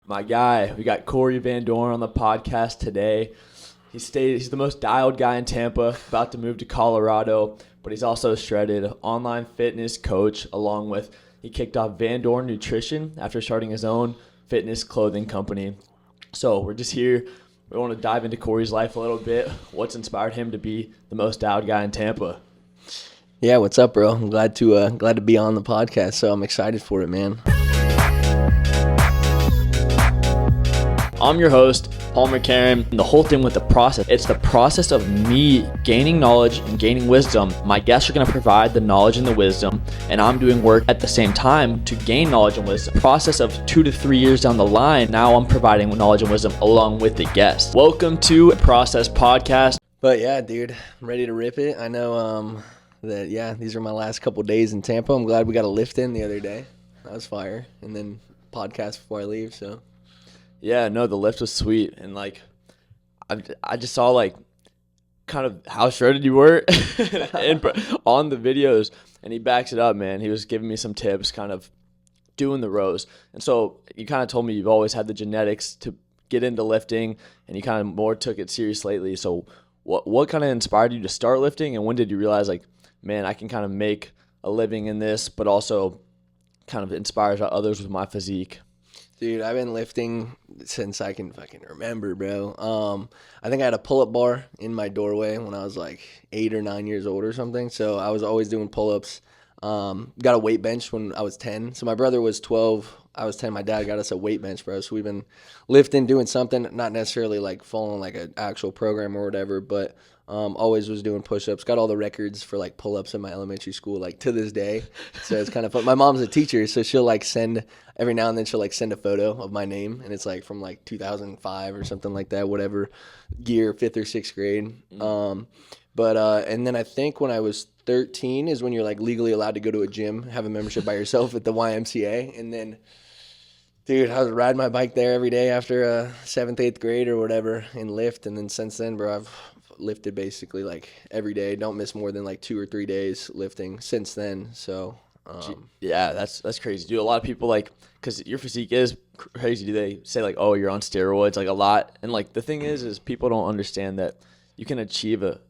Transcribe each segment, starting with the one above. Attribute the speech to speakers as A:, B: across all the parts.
A: My guy. We got Corey Van Dorn on the podcast today. He's the most dialed guy in Tampa, about to move to Colorado, but he's also a shredded online fitness coach, along with he kicked off Van Dorn Nutrition after starting his own fitness clothing company. So we're just here. We want to dive into Corey's life a little bit. What's inspired him to be the most dialed guy in Tampa?
B: Yeah, what's up, bro? I'm glad to be on the podcast, so I'm excited for it, man.
A: I'm your host, Paul McCarran, and the whole thing with the process, it's the process of me gaining knowledge and gaining wisdom. My guests are going to provide the knowledge and the wisdom, and I'm doing work at the same time to gain knowledge and wisdom. Process of 2 to 3 years down the line, now I'm providing knowledge and wisdom along with the guest. Welcome to Process Podcast.
B: But yeah, dude, I'm ready to rip it. I know these are my last couple days in Tampa. I'm glad we got a lift in the other day. That was fire. And then podcast before I leave, so.
A: Yeah, no, the lift was sweet, and like, I just saw like, kind of how shredded you were, on the videos, and he backs it up, man. He was giving me some tips, kind of doing the rows, and so you kind of told me you've always had the genetics to get into lifting, and you kind of more took it serious lately. So, what kind of inspired you to start lifting, and when did you realize like, man, I can kind of make a living in this, but also kind of inspires others with my physique?
B: Dude, I've been lifting since I can fucking remember, bro. I think I had a pull-up bar in my doorway when I was like 8 or 9 years old or something. So I was always doing pull-ups. Got a weight bench when I was 10. So my brother was 12. I was 10. My dad got us a weight bench, bro. So we've been lifting, doing something, not necessarily like following like an actual program or whatever, but always was doing push-ups. Got all the records for like pull-ups in my elementary school, like to this day. So it's kind of fun. My mom's a teacher, so she'll like every now and then she'll like send a photo of my name, and it's like from like 2005 or something like that, whatever year, 5th or 6th grade. And then I think when I was 13 is when you're like legally allowed to go to a gym, have a membership by yourself at the YMCA. And then, dude, I was riding my bike there every day after 7th, 8th grade or whatever and lift. And then since then, bro, I've lifted basically like every day. Don't miss more than like 2 or 3 days lifting since then. So
A: yeah, that's crazy, dude. A lot of people like, because your physique is crazy, do they say like, oh, you're on steroids like a lot? And like the thing is people don't understand that you can achieve a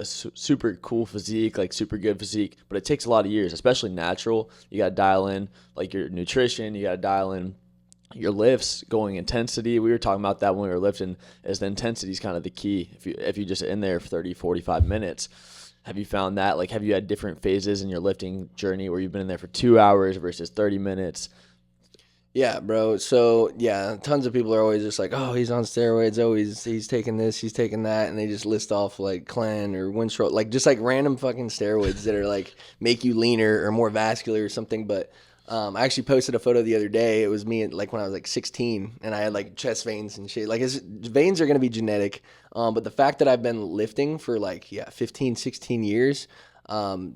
A: super cool physique, like super good physique, but it takes a lot of years, especially natural. You got to dial in like your nutrition, you got to dial in your lifts, going intensity. We were talking about that when we were lifting, as the intensity is kind of the key. If you just in there for 30, 45 minutes, have you found that? Like, have you had different phases in your lifting journey where you've been in there for 2 hours versus 30 minutes?
B: Yeah, bro. So, yeah, tons of people are always just like, oh, he's on steroids. Oh, he's taking this, he's taking that. And they just list off like Clen or Winstrol, like just like random fucking steroids that are like make you leaner or more vascular or something. But I actually posted a photo the other day. It was me like when I was like 16 and I had like chest veins and shit. Like veins are going to be genetic. But the fact that I've been lifting for like, 15, 16 years, you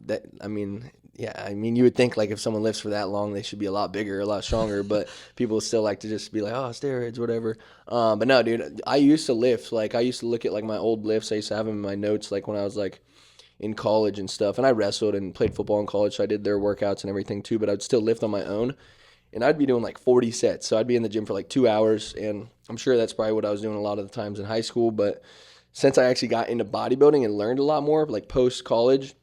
B: would think like if someone lifts for that long, they should be a lot bigger, a lot stronger, but people still like to just be like, oh, steroids, whatever. But no, dude, I used to lift. Like I used to look at like my old lifts. I used to have them in my notes, like when I was like in college and stuff. And I wrestled and played football in college, so I did their workouts and everything too, but I'd still lift on my own. And I'd be doing like 40 sets. So I'd be in the gym for like 2 hours. And I'm sure that's probably what I was doing a lot of the times in high school. But since I actually got into bodybuilding and learned a lot more, like post-college,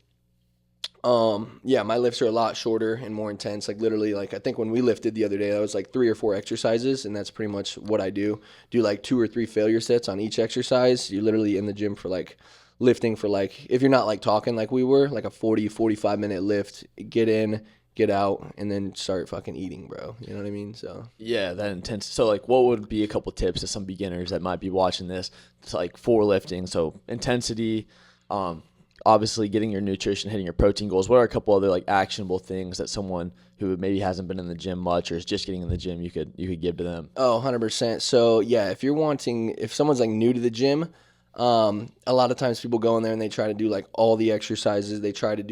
B: my lifts are a lot shorter and more intense. Like literally, like I think when we lifted the other day, that was like 3 or 4 exercises, and that's pretty much what I do. Do like 2 or 3 failure sets on each exercise. You're literally in the gym for like lifting for like, if you're not like talking like we were, like a 45 minute lift, get in, get out, and then start fucking eating, bro. You know what I mean? So
A: yeah, that intense. So like, what would be a couple tips to some beginners that might be watching this? It's like for lifting. So intensity, obviously getting your nutrition, hitting your protein goals. What are a couple other like actionable things that someone who maybe hasn't been in the gym much or is just getting in the gym you could give to them?
B: Oh, 100%. So yeah, if someone's like new to the gym, a lot of times people go in there and they try to do like all the exercises. They try to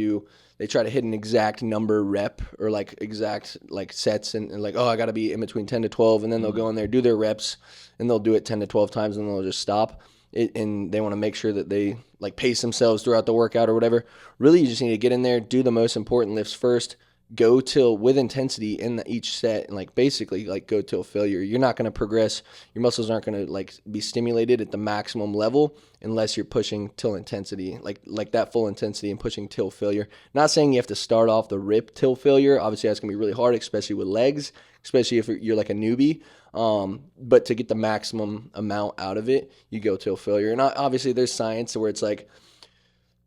B: hit an exact number rep or like exact like sets and like, oh, I got to be in between 10 to 12. And then they'll go in there, do their reps, and they'll do it 10 to 12 times and they'll just stop. And they want to make sure that they like pace themselves throughout the workout or whatever. Really, you just need to get in there, do the most important lifts first, go till with intensity in each set and like basically like go till failure. You're not going to progress. Your muscles aren't going to like be stimulated at the maximum level unless you're pushing till intensity, like that full intensity and pushing till failure. Not saying you have to start off the rip till failure. Obviously that's going to be really hard, especially with legs, especially if you're like a newbie. But to get the maximum amount out of it, you go till failure. And obviously there's science where it's like,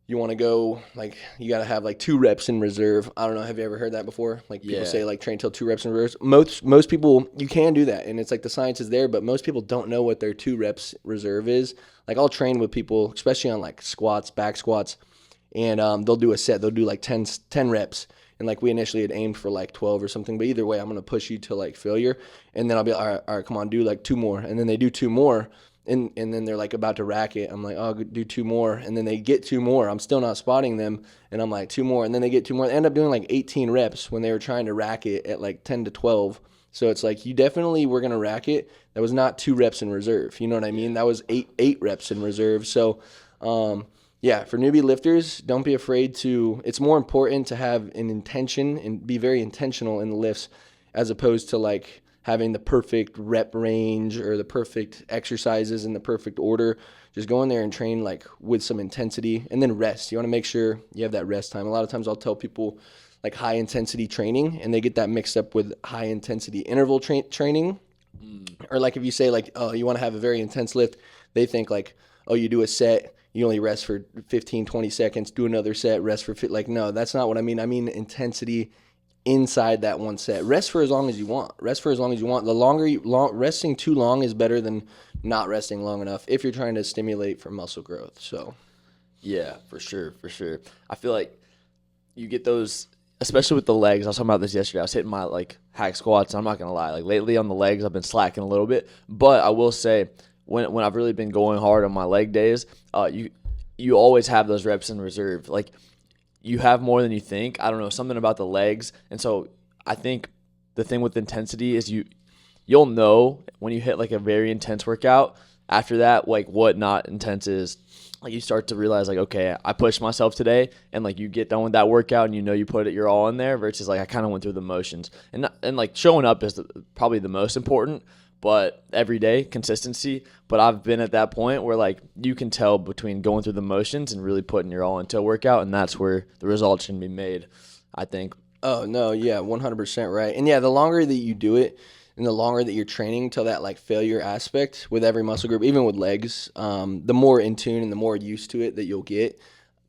B: you want to go, like, you got to have, like, 2 reps in reserve. I don't know. Have you ever heard that before? Like, people say, like, train till 2 reps in reserve. Most people, you can do that. And it's like the science is there, but most people don't know what their 2 reps reserve is. Like, I'll train with people, especially on, like, squats, back squats, and they'll do a set. They'll do, like, 10 reps. And, like, we initially had aimed for, like, 12 or something. But either way, I'm going to push you to, like, failure. And then I'll be like, all right, come on, do, like, 2 more. And then they do 2 more. And then they're like about to rack it. I'm like, oh, do 2 more. And then they get 2 more. I'm still not spotting them. And I'm like, 2 more. And then they get 2 more. They end up doing like 18 reps when they were trying to rack it at like 10 to 12. So it's like, you definitely were going to rack it. That was not 2 reps in reserve. You know what I mean? That was eight reps in reserve. So, yeah, for newbie lifters, don't be afraid to, it's more important to have an intention and be very intentional in the lifts as opposed to like, having the perfect rep range or the perfect exercises in the perfect order. Just go in there and train like with some intensity and then rest. You want to make sure you have that rest time. A lot of times I'll tell people like high intensity training and they get that mixed up with high intensity interval training. Or like if you say like, oh, you want to have a very intense lift, they think like, oh, you do a set, you only rest for 15, 20 seconds, do another set, rest for like, no, that's not what I mean. I mean intensity inside that one set. Rest for as long as you want. The longer resting too long is better than not resting long enough if you're trying to stimulate for muscle growth. So
A: yeah, for sure. I feel like you get those, especially with the legs. I was talking about this yesterday. I was hitting my like hack squats. I'm not gonna lie, like lately on the legs I've been slacking a little bit, but I will say when I've really been going hard on my leg days, you always have those reps in reserve. Like, you have more than you think. I don't know, something about the legs. And so I think the thing with intensity is you'll know when you hit like a very intense workout after that, like what not intense is. Like you start to realize like, okay, I pushed myself today, and like you get done with that workout and you know you put it, you're all in there, versus like I kind of went through the motions. And like showing up is probably the most important, but every day consistency. But I've been at that point where like you can tell between going through the motions and really putting your all into a workout, and that's where the results can be made, I think.
B: Oh no, yeah, 100% right. And yeah, the longer that you do it and the longer that you're training till that like failure aspect with every muscle group, even with legs, the more in tune and the more used to it that you'll get.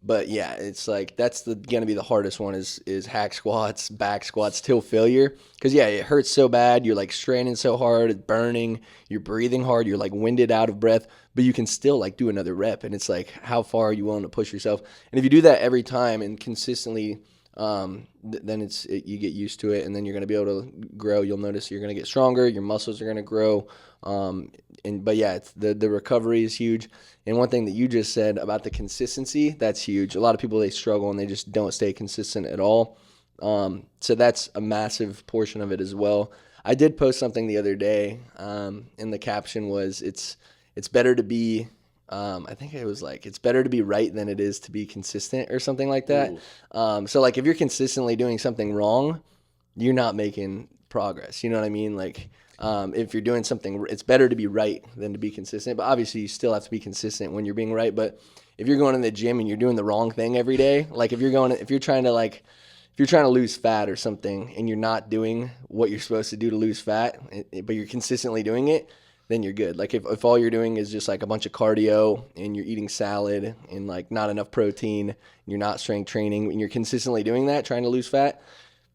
B: But yeah, it's like that's gonna be the hardest one is hack squats, back squats till failure. Because yeah, it hurts so bad. You're like straining so hard, it's burning. You're breathing hard. You're like winded, out of breath. But you can still like do another rep. And it's like, how far are you willing to push yourself? And if you do that every time and consistently, then you get used to it, and then you're gonna be able to grow. You'll notice you're gonna get stronger. Your muscles are gonna grow. But yeah, it's the recovery is huge. And one thing that you just said about the consistency, that's huge. A lot of people, they struggle and they just don't stay consistent at all. So that's a massive portion of it as well. I did post something the other day, and the caption was, it's better to be, I think it was like, it's better to be right than it is to be consistent or something like that. So like if you're consistently doing something wrong, you're not making progress. You know what I mean? Like, if you're doing something, it's better to be right than to be consistent. But obviously, you still have to be consistent when you're being right. But if you're going to the gym and you're doing the wrong thing every day, like if you're trying to lose fat or something, and you're not doing what you're supposed to do to lose fat, but you're consistently doing it, then you're good. Like if all you're doing is just like a bunch of cardio and you're eating salad and like not enough protein, and you're not strength training, and you're consistently doing that, trying to lose fat,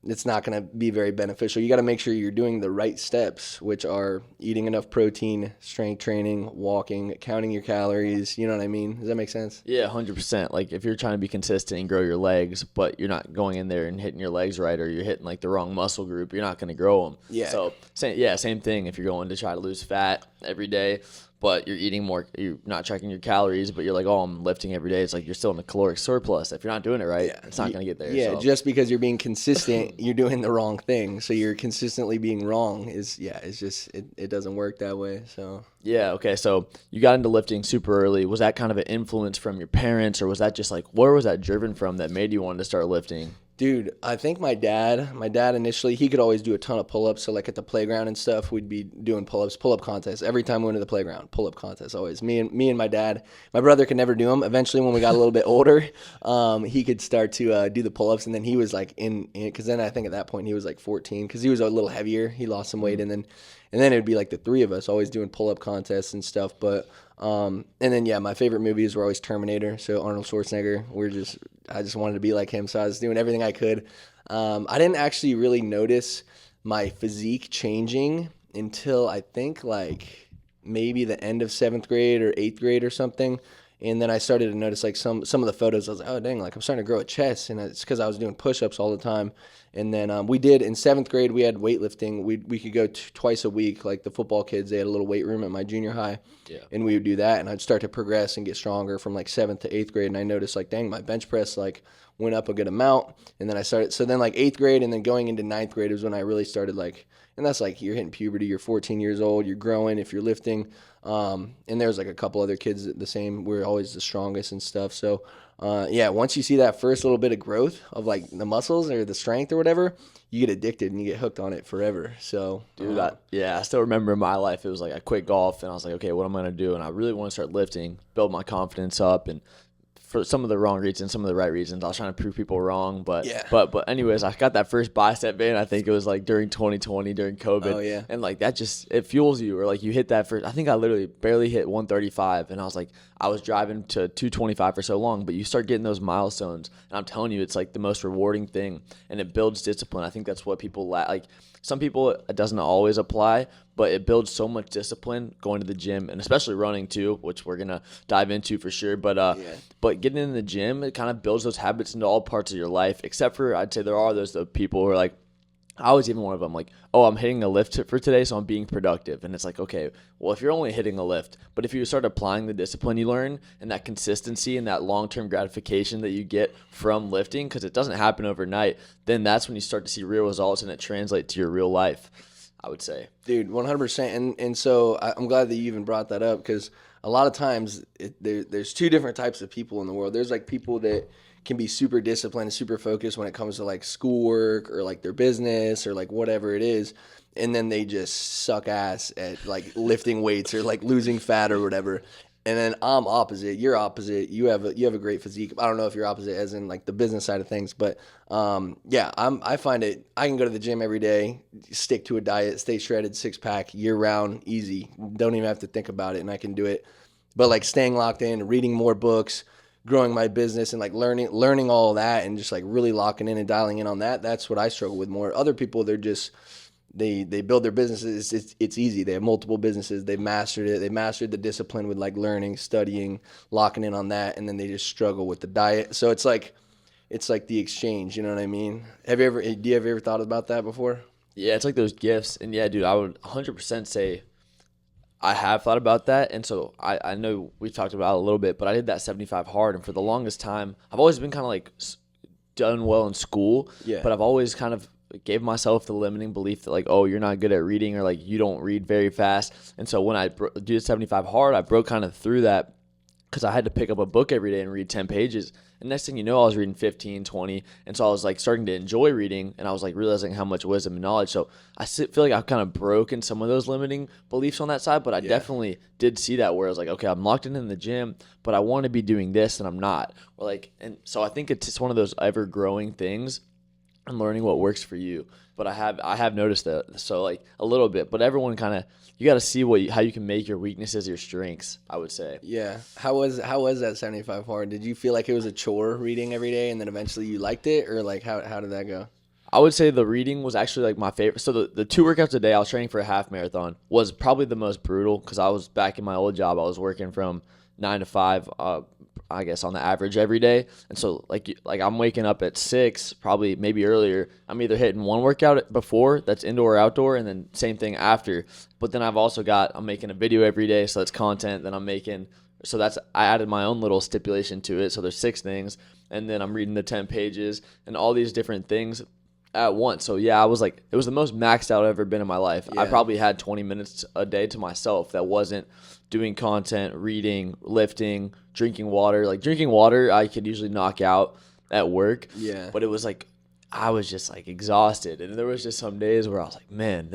B: it's not going to be very beneficial. You got to make sure you're doing the right steps, which are eating enough protein, strength training, walking, counting your calories. You know what I mean? Does that make sense?
A: Yeah, 100%. Like if you're trying to be consistent and grow your legs, but you're not going in there and hitting your legs right, or you're hitting like the wrong muscle group, you're not going to grow them.
B: Yeah.
A: So same thing. If you're going to try to lose fat every day, but you're eating more, you're not checking your calories, but you're like, oh, I'm lifting every day. It's like you're still in a caloric surplus. If you're not doing it right, it's not going to get there.
B: Yeah,
A: so.
B: Just because you're being consistent, you're doing the wrong thing. So you're consistently being wrong it's just, it doesn't work that way. So
A: yeah, okay. So you got into lifting super early. Was that kind of an influence from your parents, or was that just like, where was that driven from that made you want to start lifting?
B: Dude, I think my dad initially, he could always do a ton of pull-ups. So like at the playground and stuff, we'd be doing pull-ups, pull-up contests. Every time we went to the playground, pull-up contests always. Me and my dad. My brother could never do them. Eventually when we got a little bit older, he could start to do the pull-ups. And then he was like because then I think at that point he was like 14 because he was a little heavier. He lost some weight. And then it would be like the three of us always doing pull-up contests and stuff. But and then yeah, my favorite movies were always Terminator. So Arnold Schwarzenegger. I just wanted to be like him, so I was doing everything I could. I didn't actually really notice my physique changing until I think like maybe the end of 7th grade or 8th grade or something. And then I started to notice like some of the photos. I was like, oh dang, like I'm starting to grow a chest, and it's because I was doing push-ups all the time. And then we did in 7th grade. We had weightlifting. We could go twice a week. Like the football kids, they had a little weight room at my junior high, and we would do that. And I'd start to progress and get stronger from like 7th to 8th grade. And I noticed like, dang, my bench press like went up a good amount. And then I started. So then like 8th grade and then going into 9th grade was when I really started like. And that's like you're hitting puberty. You're 14 years old. You're growing if you're lifting. And there's like a couple other kids the same. We're always the strongest and stuff. So. Yeah, once you see that first little bit of growth of like the muscles or the strength or whatever, you get addicted and you get hooked on it forever. So,
A: dude, I still remember in my life, it was like I quit golf and I was like, okay, what am I going to do? And I really want to start lifting, build my confidence up. And for some of the wrong reasons, some of the right reasons, I was trying to prove people wrong. But anyways, I got that first bicep band. I think it was like during 2020, during COVID.
B: Oh, yeah.
A: And like that just, it fuels you. Or like you hit that first, I think I literally barely hit 135. And I was like, I was driving to 225 for so long, but you start getting those milestones. And I'm telling you, it's like the most rewarding thing. And it builds discipline. I think that's what people like. Some people, it doesn't always apply, but it builds so much discipline going to the gym, and especially running too, which we're going to dive into for sure. But getting in the gym, it kind of builds those habits into all parts of your life, except for I'd say there are those people who are like, I was even one of them, like, oh, I'm hitting a lift for today, so I'm being productive. And it's like, okay, well, if you're only hitting a lift, but if you start applying the discipline you learn and that consistency and that long-term gratification that you get from lifting, because it doesn't happen overnight, then that's when you start to see real results and it translates to your real life, I would say.
B: Dude, 100%. And so I'm glad that you even brought that up, because a lot of times there's two different types of people in the world. There's like people that can be super disciplined and super focused when it comes to like schoolwork or like their business or like whatever it is, and then they just suck ass at like lifting weights or like losing fat or whatever. And then I'm opposite. You're opposite. You have a great physique. I don't know if you're opposite as in like the business side of things, but I find it. I can go to the gym every day, stick to a diet, stay shredded, 6-pack year round, easy. Don't even have to think about it, and I can do it. But like staying locked in, reading more books, growing my business, and like learning all of that, and just like really locking in and dialing in on that. That's what I struggle with more. Other people, they're just they build their businesses. It's easy. They have multiple businesses. They've mastered it. They mastered the discipline with like learning, studying, locking in on that, and then they just struggle with the diet. So it's like the exchange. You know what I mean? Do you have ever thought about that before?
A: Yeah, it's like those gifts. And yeah, dude, I would 100% say I have thought about that, and so I know we've talked about it a little bit, but I did that 75 hard, and for the longest time, I've always been kind of like done well in school, but I've always kind of gave myself the limiting belief that like, oh, you're not good at reading, or like you don't read very fast. And so when I do the 75 hard, I broke kind of through that because I had to pick up a book every day and read 10 pages. And next thing you know, I was reading 15, 20. And so I was like starting to enjoy reading, and I was like realizing how much wisdom and knowledge. So I feel like I've kind of broken some of those limiting beliefs on that side, but I definitely did see that where I was like, okay, I'm locked in the gym, but I want to be doing this and I'm not. Or like, and so I think it's just one of those ever growing things and learning what works for you. But I have noticed that, so like a little bit, but everyone kind of, you got to see how you can make your weaknesses your strengths, I would say.
B: Yeah. How was that 75 hard? Did you feel like it was a chore reading every day, and then eventually you liked it, or like how did that go?
A: I would say the reading was actually like my favorite. So the 2 workouts a day, I was training for a half marathon, was probably the most brutal because I was back in my old job. I was working from 9 to 5, I guess on the average every day. And so like I'm waking up at 6, probably maybe earlier. I'm either hitting one workout before that's indoor or outdoor, and then same thing after. But then I'm making a video every day, so that's content. Then I added my own little stipulation to it. So there's 6 things, and then I'm reading the 10 pages and all these different things at once. So yeah, I was like, it was the most maxed out I've ever been in my life. Yeah. I probably had 20 minutes a day to myself that wasn't doing content, reading, lifting, drinking water. Like drinking water, I could usually knock out at work.
B: Yeah.
A: But it was like I was just like exhausted. And there was just some days where I was like, man,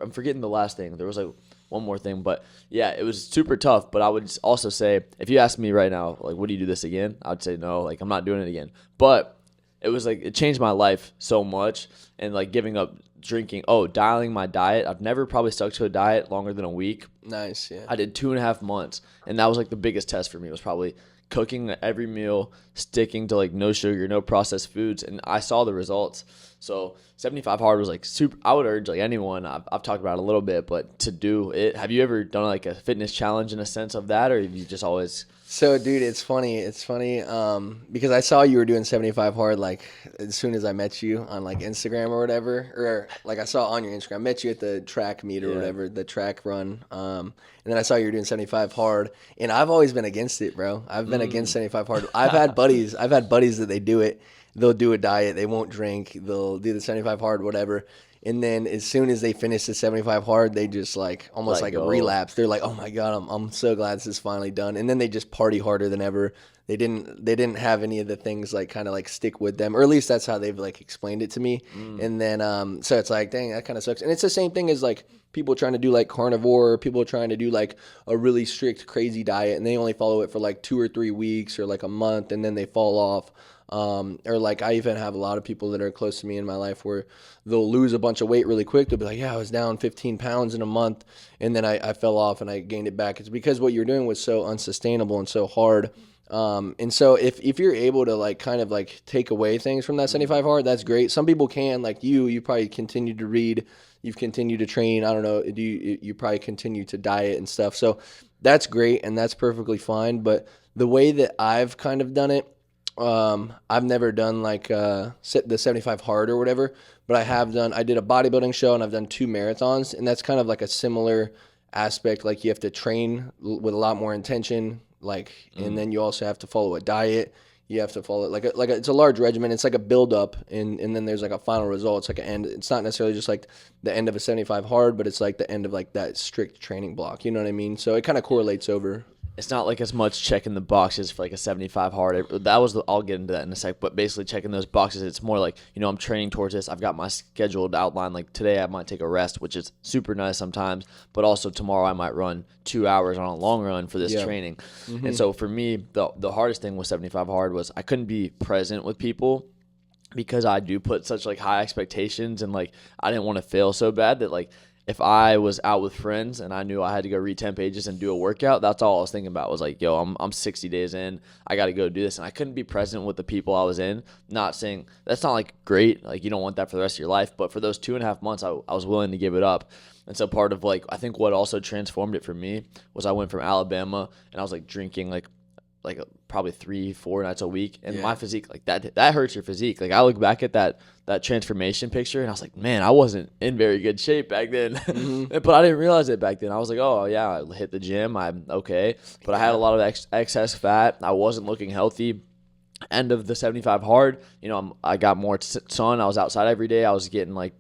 A: I'm forgetting the last thing. There was like one more thing, but yeah, it was super tough. But I would also say, if you ask me right now, like, would you do this again? I would say no, like, I'm not doing it again. But it was like, it changed my life so much. And like giving up drinking, dialing my diet. I've never probably stuck to a diet longer than a week.
B: Nice, yeah.
A: I did 2.5 months, and that was like the biggest test for me. Was probably cooking every meal, sticking to like no sugar, no processed foods, and I saw the results. So 75 hard was like super. I would urge like anyone. I've talked about it a little bit, but to do it. Have you ever done like a fitness challenge in a sense of that, or have you just always?
B: So, dude, it's funny. Because I saw you were doing 75 hard like as soon as I met you on like Instagram or whatever, or like I saw on your Instagram. I met you at the track meet or whatever, the track run. And then I saw you were doing 75 hard, and I've always been against it, bro. I've been against 75 hard. I've had buddies that they do it. They'll do a diet. They won't drink. They'll do the 75 hard, whatever. And then as soon as they finish the 75 hard, they just like almost like a relapse. They're like, "Oh my God, I'm so glad this is finally done." And then they just party harder than ever. They didn't have any of the things like kind of like stick with them, or at least that's how they've like explained it to me. And then so it's like, dang, that kind of sucks. And it's the same thing as like people trying to do like carnivore, people trying to do like a really strict crazy diet, and they only follow it for like 2 or 3 weeks or like a month, and then they fall off. Or like I even have a lot of people that are close to me in my life where they'll lose a bunch of weight really quick. They'll be like, yeah, I was down 15 pounds in a month, and then I fell off and I gained it back. It's because what you're doing was so unsustainable and so hard. And so if you're able to like kind of like take away things from that 75 hard, that's great. Some people can, like you probably continue to read, you've continued to train. I don't know, you probably continue to diet and stuff. So that's great and that's perfectly fine. But the way that I've kind of done it, I've never done like the 75 hard or whatever, but I did a bodybuilding show and I've done 2 marathons, and that's kind of like a similar aspect. Like you have to train with a lot more intention, like, and then you also have to follow a diet. You have to follow it's a large regimen. It's like a build up, and then there's like a final result. It's like an end. It's not necessarily just like the end of a 75 hard, but it's like the end of like that strict training block. You know what I mean? So it kind of correlates over.
A: It's not like as much checking the boxes for like a 75 hard. I'll get into that in a sec, but basically checking those boxes, it's more like, I'm training towards this. I've got my scheduled outline. Like today I might take a rest, which is super nice sometimes, but also tomorrow I might run 2 hours on a long run for this training. Mm-hmm. And so for me, the hardest thing with 75 hard was I couldn't be present with people because I do put such like high expectations, and like I didn't want to fail so bad that like if I was out with friends and I knew I had to go read 10 pages and do a workout, that's all I was thinking about was like, yo, I'm 60 days in. I got to go do this. And I couldn't be present with the people I was in. Not saying that's not like great. Like you don't want that for the rest of your life. But for those 2.5 months, I was willing to give it up. And so part of like, I think what also transformed it for me was I went from Alabama and I was like drinking like probably 3-4 nights a week, and my physique, like that hurts your physique. Like I look back at that transformation picture and I was like, man, I wasn't in very good shape back then. But I didn't realize it back then. I was like, oh yeah, I hit the gym, I'm okay, but I had a lot of excess fat. I wasn't looking healthy. End of the 75 hard, I got more sun. I was outside every day. I was getting like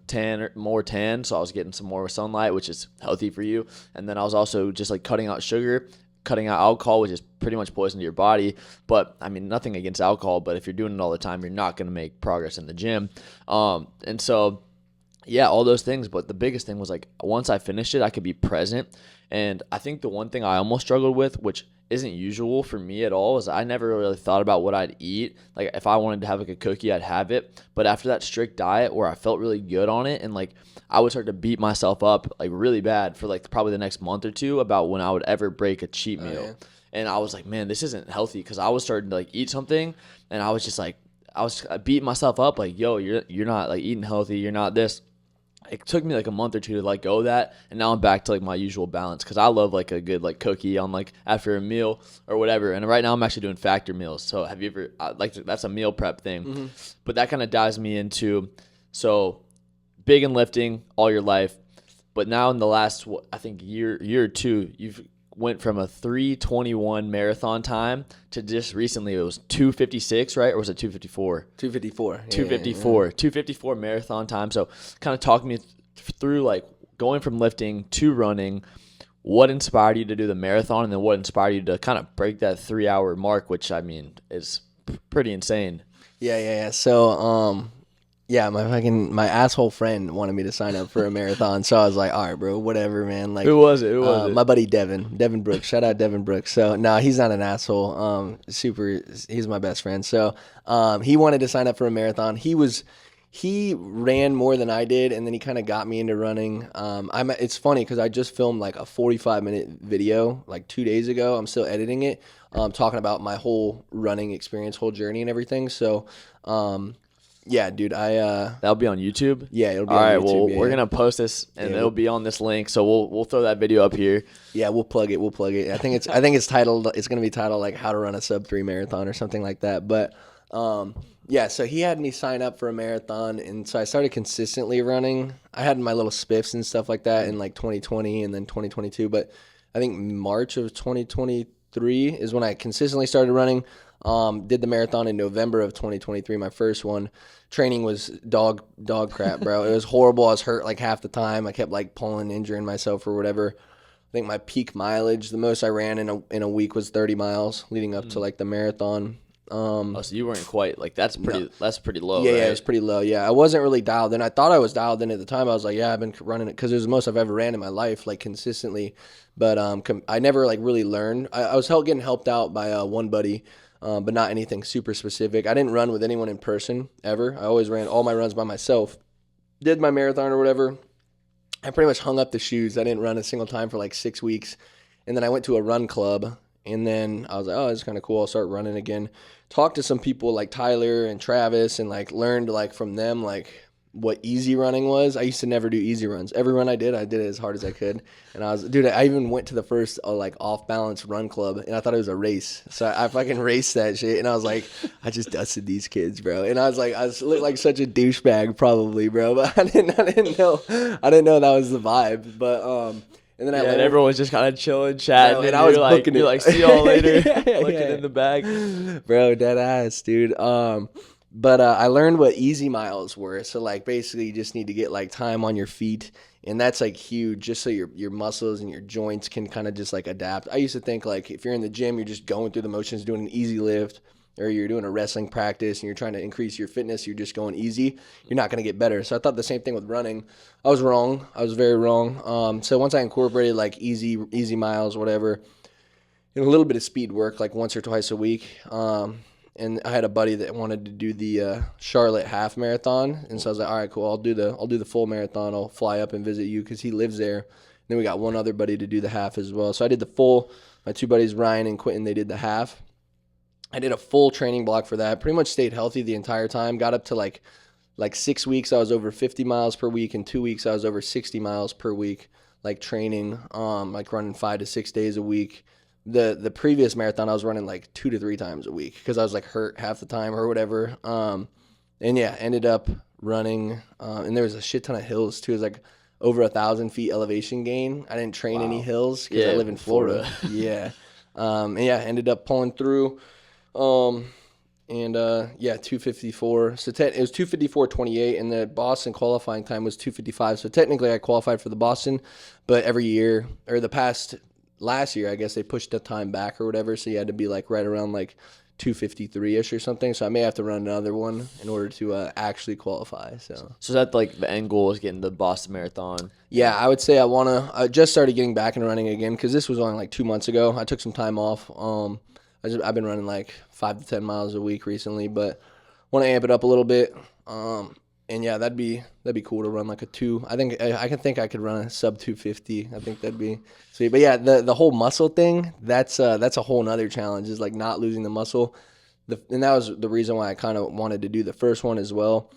A: more tan, so I was getting some more sunlight, which is healthy for you. And then I was also just like cutting out sugar, cutting out alcohol, which is pretty much poison to your body. But I mean, nothing against alcohol, but if you're doing it all the time, you're not going to make progress in the gym. And so, yeah, all those things. But the biggest thing was like, once I finished it, I could be present. And I think the one thing I almost struggled with, which isn't usual for me at all, is I never really thought about what I'd eat. Like if I wanted to have like a cookie, I'd have it. But after that strict diet where I felt really good on it, and like I would start to beat myself up like really bad for like probably the next month or two about when I would ever break a cheat meal. Yeah. And I was like, man, this isn't healthy, because I was starting to like eat something and I was just like, I was beating myself up like, yo, you're not like eating healthy, you're not this. It took me like a month or two to let go of that, and now I'm back to like my usual balance, because I love like a good like cookie on like after a meal or whatever. And right now I'm actually doing factor meals. So have you ever that's a meal prep thing. Mm-hmm. But that kind of dives me into, so big in lifting all your life, but now in the last I think year or two, you've went from a 3:21 marathon time to just recently it was 2:56, right? Or was it 2:54?
B: 2:54.
A: 2:54. 2:54 marathon time. So kind of talk me through like going from lifting to running. What inspired you to do the marathon, and then what inspired you to kind of break that 3-hour mark, which I mean is pretty insane.
B: Yeah. So Yeah, my asshole friend wanted me to sign up for a marathon, so I was like, all right, bro, whatever, man. Like,
A: Who was it? Who was
B: my
A: it?
B: buddy Devin Brooks. Shout out Devin Brooks. So no, he's not an asshole. He's my best friend. So he wanted to sign up for a marathon. He ran more than I did, and then he kind of got me into running. It's funny because I just filmed like a 45-minute video like 2 days ago. I'm still editing it, talking about my whole running experience, whole journey, and everything. So. Yeah, dude,
A: That'll be on YouTube.
B: yeah, it'll be
A: All
B: on
A: right.
B: YouTube.
A: Well,
B: Yeah,
A: we're
B: yeah.
A: gonna post this, and
B: Yeah,
A: it'll be on this link. So we'll throw that video up here.
B: Yeah, we'll plug it. We'll plug it. I think it's titled. It's gonna be titled like "How to Run a Sub 3 Marathon" or something like that. But yeah. So he had me sign up for a marathon, and so I started consistently running. I had my little spiffs and stuff like that in like 2020 and then 2022. But I think March of 2023 is when I consistently started running. Did the marathon in November of 2023, my first one. Training was dog crap, bro. It was horrible. I was hurt like half the time. I kept like pulling, injuring myself or whatever. I think my peak mileage, the most I ran in a week was 30 miles leading up to like the marathon.
A: Oh, so you weren't quite like that's pretty low.
B: Yeah,
A: right?
B: yeah, it was pretty low. Yeah, I wasn't really dialed in. I thought I was dialed in at the time. I was like, yeah, I've been running it because it was the most I've ever ran in my life, like consistently. But I never like really learned. I was getting helped out by one buddy, but not anything super specific. I didn't run with anyone in person ever. I always ran all my runs by myself. Did my marathon or whatever. I pretty much hung up the shoes. I didn't run a single time for like 6 weeks. And then I went to a run club. And then I was like, oh, it's kind of cool. I'll start running again. Talked to some people like Tyler and Travis and like learned like from them like what easy running was. I used to never do easy runs. Every run I did it as hard as I could. And I even went to the first like off balance run club and I thought it was a race. So I fucking raced that shit. And I was like, I just dusted these kids, bro. And I was like, looked like such a douchebag probably, bro. But I didn't know that was the vibe. But, and then I
A: Yeah, and
B: learned,
A: everyone was just kind of chilling, chatting,
B: Bro,
A: and
B: and I was
A: like,
B: booking
A: you're
B: it.
A: like, see y'all later,
B: Yeah,
A: looking
B: yeah.
A: in the bag.
B: Bro, dead ass, dude. But I learned what easy miles were. So like basically you just need to get like time on your feet, and that's like huge, just so your muscles and your joints can kind of just like adapt. I used to think like if you're in the gym, you're just going through the motions, doing an easy lift, or you're doing a wrestling practice and you're trying to increase your fitness, you're just going easy, you're not going to get better. So I thought the same thing with running. I was wrong. I was very wrong. So once I incorporated like easy miles, whatever, and a little bit of speed work, like once or twice a week. And I had a buddy that wanted to do the Charlotte half marathon, and so I was like, all right, cool. I'll do the full marathon. I'll fly up and visit you because he lives there. And then we got one other buddy to do the half as well. So I did the full. My two buddies, Ryan and Quentin, they did the half. I did a full training block for that. Pretty much stayed healthy the entire time. Got up to like 6 weeks, I was over 50 miles per week. In 2 weeks, I was over 60 miles per week, like training, like running 5 to 6 days a week. The previous marathon, I was running like 2 to 3 times a week because I was like hurt half the time or whatever. And yeah, ended up running, and there was a shit ton of hills too. It was like over 1,000 feet elevation gain. I didn't train any hills because I live in Florida. Yeah. And yeah, ended up pulling through. Yeah, 254. So it was 254.28, and the Boston qualifying time was 255. So technically, I qualified for the Boston, but every year or last year, I guess they pushed the time back or whatever. So you had to be like right around like 253-ish or something. So I may have to run another one in order to actually qualify. So
A: That like the end goal is getting the Boston Marathon.
B: yeah, I would say I just started getting back into running again because this was only like 2 months ago. I took some time off. I've been running like 5 to 10 miles a week recently, but want to amp it up a little bit. And yeah, that'd be cool to run like a 2. I think I could run a sub 250. I think that'd be sweet. But yeah, the whole muscle thing, that's a whole nother challenge, is like not losing the muscle. And that was the reason why I kind of wanted to do the first one as well,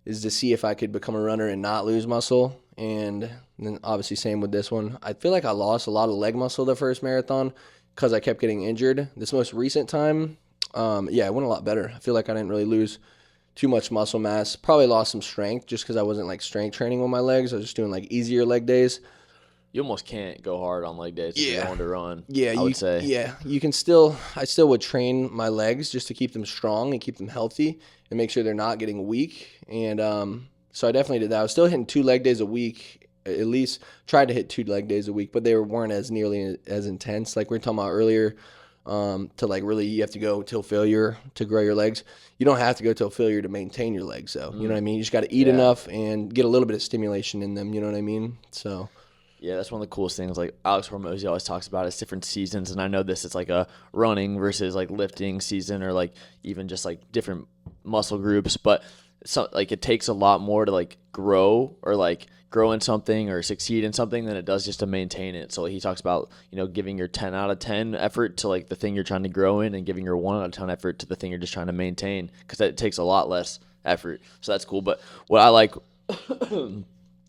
B: is to see if I could become a runner and not lose muscle. And then obviously same with this one. I feel like I lost a lot of leg muscle the first marathon because I kept getting injured. This most recent time, yeah, it went a lot better. I feel like I didn't really lose too much muscle mass. Probably lost some strength just because I wasn't like strength training with my legs. I was just doing like easier leg days.
A: You almost can't go hard on leg days if you're going to run.
B: Yeah,
A: I would say.
B: Yeah, I still would train my legs just to keep them strong and keep them healthy and make sure they're not getting weak. And so I definitely did that. I was still hitting 2 leg days a week, at least tried to hit 2 leg days a week, but they weren't as nearly as intense like we were talking about earlier. to like really, you have to go till failure to grow your legs. You don't have to go till failure to maintain your legs though. You know what I mean? You just got to eat enough and get a little bit of stimulation in them. You know what I mean? So.
A: Yeah, that's one of the coolest things. Like Alex Hormozy always talks about is different seasons, and I know this is like a running versus like lifting season, or like even just like different muscle groups. But so like it takes a lot more to like grow or like grow in something or succeed in something than it does just to maintain it. So he talks about, you know, giving your 10 out of 10 effort to like the thing you're trying to grow in, and giving your 1 out of 10 effort to the thing you're just trying to maintain, because that takes a lot less effort. So that's cool. But what I like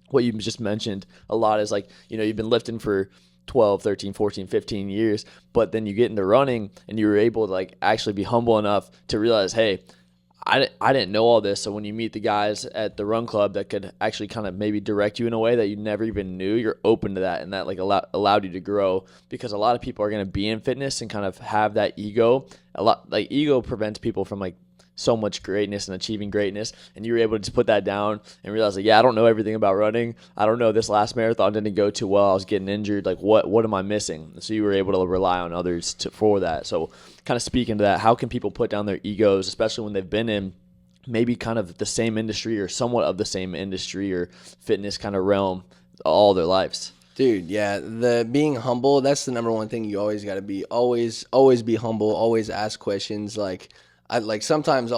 A: what you just mentioned a lot is like, you know, you've been lifting for 12, 13, 14, 15 years, but then you get into running and you were able to like actually be humble enough to realize, hey, I didn't know all this. So when you meet the guys at the run club that could actually kind of maybe direct you in a way that you never even knew, you're open to that, and that like allowed you to grow. Because a lot of people are going to be in fitness and kind of have that ego. A lot like ego prevents people from like so much greatness and achieving greatness, and you were able to just put that down and realize like, yeah, I don't know everything about running. I don't know, this last marathon didn't go too well. I was getting injured. Like what am I missing? So you were able to rely on others for that. So kind of speaking to that, how can people put down their egos, especially when they've been in maybe kind of the same industry or somewhat of the same industry or fitness kind of realm all their lives?
B: Dude, yeah, the being humble, that's the number one thing you always got to be. Always be humble, always ask questions. Like sometimes I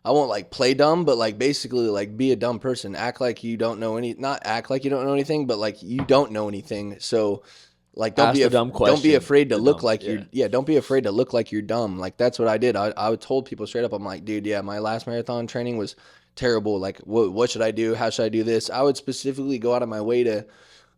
B: won't like play dumb, but like basically like be a dumb person. Act like you don't know not act like you don't know anything, but like you don't know anything. So like don't be afraid to look like don't be afraid to look like you're dumb. Like that's what I did. I told people straight up, I'm like, dude, yeah, my last marathon training was terrible. Like what should I do? How should I do this? I would specifically go out of my way to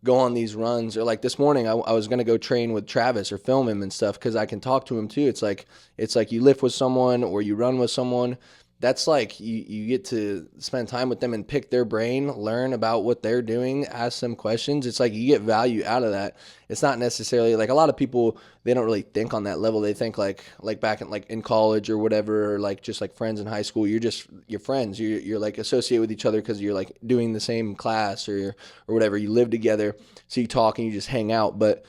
B: go on these runs. Or like this morning I was going to go train with Travis or film him and stuff, because I can talk to him too. It's like you lift with someone or you run with someone. That's like you get to spend time with them and pick their brain, learn about what they're doing, ask them questions. It's like you get value out of that. It's not necessarily like a lot of people, they don't really think on that level. They think like back in college or whatever, or like just like friends in high school. You're friends. You're like associated with each other because you're like doing the same class or whatever. You live together, so you talk and you just hang out. But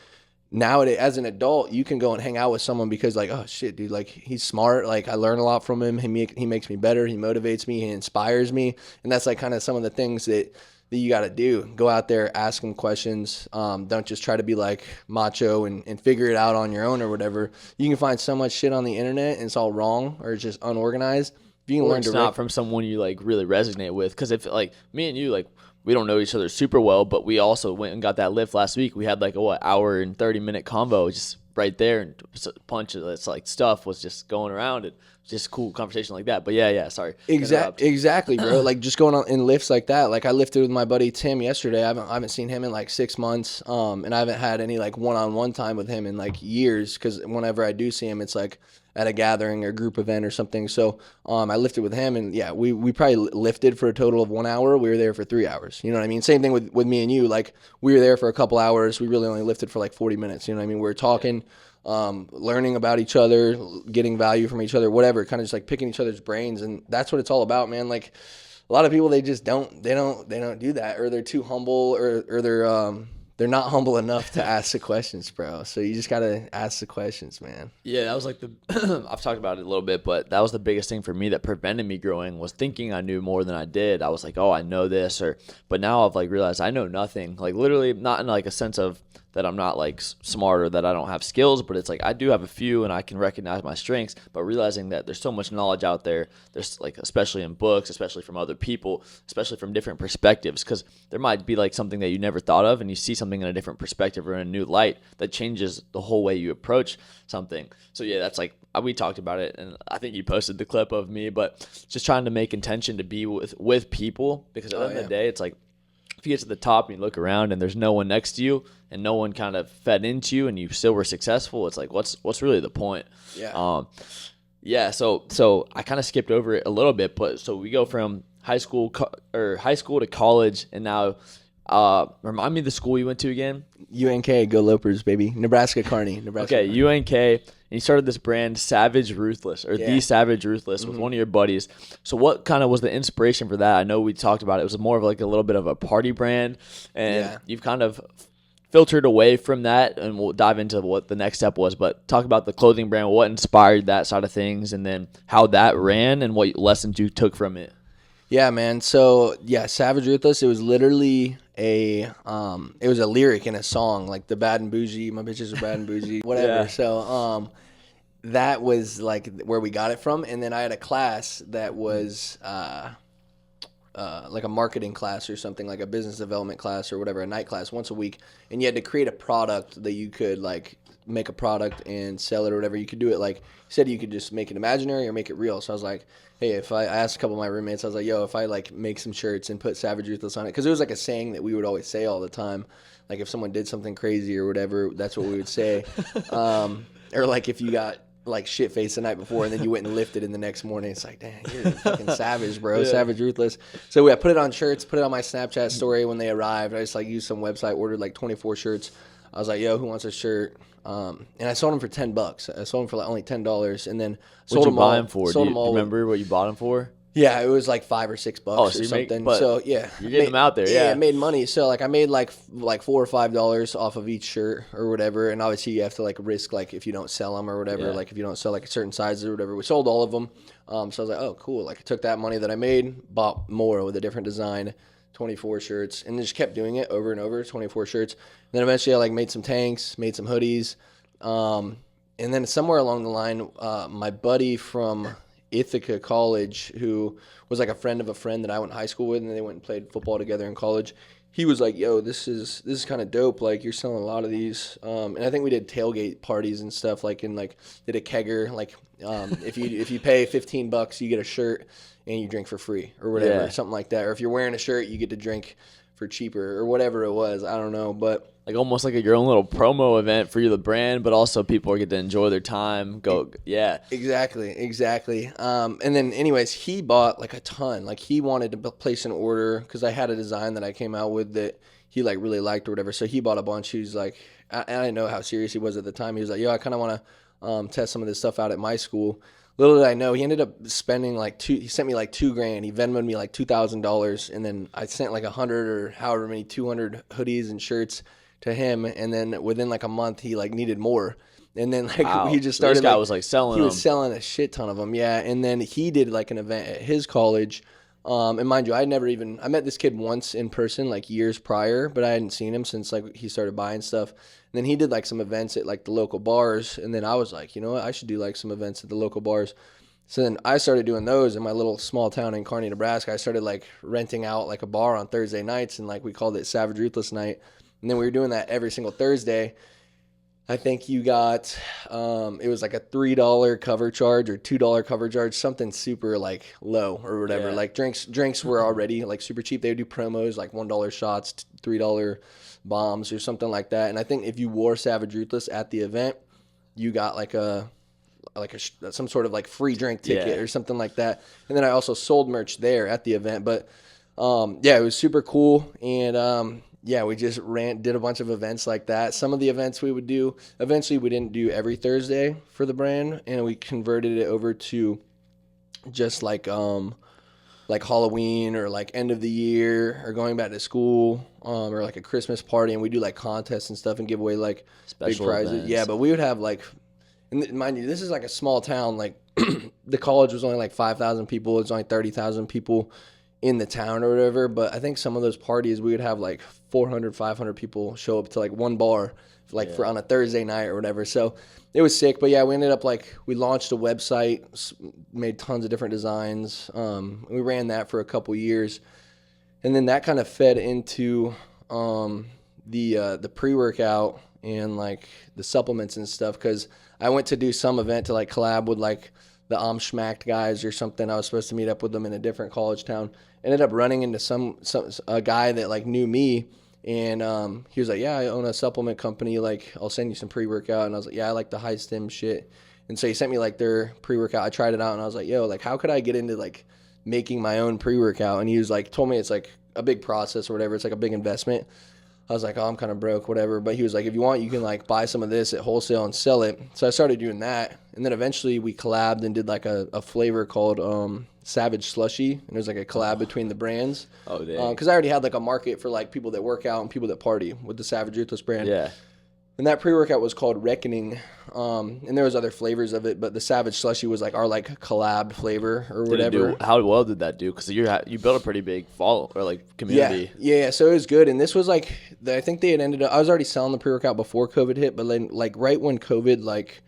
B: nowadays, as an adult, you can go and hang out with someone because like, oh shit, dude, like he's smart. Like I learn a lot from him. He makes me better. He motivates me. He inspires me. And that's like kind of some of the things that you got to do. Go out there, ask him questions. Don't just try to be like macho and figure it out on your own or whatever. You can find so much shit on the internet and it's all wrong or it's just unorganized. If you can learn
A: it's not from someone you like really resonate with. Because if like me and you, like, we don't know each other super well, but we also went and got that lift last week. We had like a hour and 30-minute combo just right there, and a bunch of this like stuff was just going around, and just cool conversation like that. But yeah, sorry.
B: Exactly, bro. Like just going on in lifts like that. Like I lifted with my buddy Tim yesterday. I haven't seen him in like 6 months, and I haven't had any like one-on-one time with him in like years, because whenever I do see him, it's like at a gathering or group event or something. So I lifted with him, and yeah, we probably lifted for a total of 1 hour. We were there for 3 hours. You know what I mean? Same thing with me and you. Like we were there for a couple hours. We really only lifted for like 40 minutes. You know what I mean? We were talking, learning about each other, getting value from each other, whatever, kind of just like picking each other's brains. And that's what it's all about, man. Like a lot of people, they just don't do that, or they're too humble, or they're not humble enough to ask the questions, bro. So you just got to ask the questions, man.
A: Yeah, that was like I've talked about it a little bit, but that was the biggest thing for me that prevented me growing, was thinking I knew more than I did. I was like, oh, I know this, but now I've like realized I know nothing. Like literally not in like a sense of that I'm not like smart or that I don't have skills, but it's like I do have a few and I can recognize my strengths, but realizing that there's so much knowledge out there. There's like, especially in books, especially from other people, especially from different perspectives, because there might be like something that you never thought of, and you see something in a different perspective or in a new light that changes the whole way you approach something. So yeah, that's like, we talked about it, and I think you posted the clip of me, but just trying to make intention to be with people, because at the end of the day, it's like, if you get to the top and you look around and there's no one next to you and no one kind of fed into you and you still were successful, it's like, what's really the point? Yeah. So I kind of skipped over it a little bit, but so we go from high school to college, and now remind me of the school you went to again.
B: UNK, go Lopers, baby. Nebraska Kearney.
A: Okay, UNK, and you started this brand Savage Ruthless, or The Savage Ruthless, with one of your buddies. So what kind of was the inspiration for that? I know we talked about it. It was more of like a little bit of a party brand, and you've kind of filtered away from that, and we'll dive into what the next step was. But talk about the clothing brand, what inspired that side of things, and then how that ran and what lessons you took from it.
B: Yeah, man. So yeah, Savage Ruthless. It was literally it was a lyric in a song, like the bad and bougie, my bitches are bad and bougie, whatever.
A: Yeah.
B: So that was like where we got it from. And then I had a class that was like a marketing class or something, like a business development class or whatever, a night class once a week, and you had to create a product that you could like make a product and sell it or whatever. You could do it like you said, you could just make it imaginary or make it real. So I was like, hey, if I asked a couple of my roommates, I was like, yo, if I like make some shirts and put Savage Ruthless on it, because it was like a saying that we would always say all the time. Like if someone did something crazy or whatever, that's what we would say. Or like if you got like shit faced the night before and then you went and lifted in the next morning, it's like, dang, you're fucking savage, bro. Yeah. Savage Ruthless. So I put it on shirts, put it on my Snapchat story when they arrived. I just like used some website, ordered like 24 shirts. I was like, yo, who wants a shirt? And I sold them for $10. I sold them for like only $10, and then sold them all.
A: Buy them for? Do you remember what you bought them for?
B: Yeah, it was like $5 or $6 or something. So yeah,
A: you're getting them out there. Yeah,
B: I made money. So like I made like $4 or $5 off of each shirt or whatever. And obviously you have to like risk like if you don't sell them or whatever. Yeah. Like if you don't sell like a certain sizes or whatever. We sold all of them. So I was like, oh cool. Like I took that money that I made, bought more with a different design, 24 shirts, and just kept doing it over and over, 24 shirts. And then eventually I like made some tanks, made some hoodies. And then somewhere along the line, my buddy from Ithaca College, who was like a friend of a friend that I went to high school with, and they went and played football together in college. He was like, yo, this is kind of dope. Like you're selling a lot of these. And I think we did tailgate parties and stuff, like in like did a kegger, like if you pay $15, you get a shirt and you drink for free or whatever, yeah. Something like that. Or if you're wearing a shirt, you get to drink for cheaper or whatever it was. I don't know, but
A: like almost like your own little promo event for you, the brand, but also people get to enjoy their time. Yeah.
B: Exactly. And then anyways, he bought like a ton. Like he wanted to place an order because I had a design that I came out with that he like really liked or whatever. So he bought a bunch. He was like, I didn't know how serious he was at the time. He was like, yo, I kind of want to test some of this stuff out at my school. Little did I know, he ended up spending he sent me like $2,000. He Venmoed me like $2,000. And then I sent like 100 or however many, 200 hoodies and shirts to him. And then within like a month, he like needed more. And then like
A: wow.
B: he just started.
A: So this guy was like selling them.
B: He was selling a shit ton of them. Yeah. And then he did like an event at his college. And mind you, I met this kid once in person like years prior, but I hadn't seen him since like he started buying stuff. And then he did like some events at like the local bars. And then I was like, you know what, I should do like some events at the local bars. So then I started doing those in my little small town in Kearney, Nebraska. I started like renting out like a bar on Thursday nights, and like we called it Savage Ruthless Night. And then we were doing that every single Thursday. I think you got, it was like a $3 cover charge or $2 cover charge, something super like low or whatever. Yeah. Like drinks were already like super cheap. They would do promos like $1 shots, $3 bombs or something like that. And I think if you wore Savage Ruthless at the event, you got like some sort of like free drink ticket or something like that. And then I also sold merch there at the event. But yeah, it was super cool. And yeah, we just did a bunch of events like that. Some of the events we would do, eventually we didn't do every Thursday for the brand, and we converted it over to just like Halloween or like end of the year or going back to school, or like a Christmas party, and we do like contests and stuff and give away like special big prizes. Events. Yeah, but we would have like, and mind you, this is like a small town. Like the college was only like 5,000 people. It's only 30,000 people in the town or whatever, but I think some of those parties we would have like 400, 500 people show up to like one bar for on a Thursday night or whatever. So it was sick. But yeah, we ended up we launched a website, made tons of different designs. We ran that for a couple years, and then that kind of fed into the pre-workout and like the supplements and stuff, because I went to do some event to like collab with like the Schmacked guys or something. I was supposed to meet up with them in a different college town. Ended up running into a guy that like knew me, and he was like, yeah, I own a supplement company, like I'll send you some pre-workout. And I was like, yeah, I like the high stim shit. And so he sent me like their pre-workout. I tried it out, and I was like, yo, like how could I get into like making my own pre-workout? And he was like, told me it's like a big process or whatever, it's like a big investment. I was like, oh, I'm kind of broke, whatever. But he was like, if you want, you can like buy some of this at wholesale and sell it. So I started doing that. And then eventually we collabed and did like a flavor called Savage Slushy. And it was like a collab between the brands.
A: Oh, dang.
B: Because I already had like a market for like people that work out and people that party with the Savage Ruthless brand.
A: Yeah.
B: And that pre-workout was called Reckoning. And there was other flavors of it, but the Savage Slushy was like our like collab flavor or whatever.
A: How well did that do? Because you built a pretty big follow or like community.
B: Yeah. So it was good. And this was like, I think they had ended up, I was already selling the pre-workout before COVID hit, but then like right when COVID like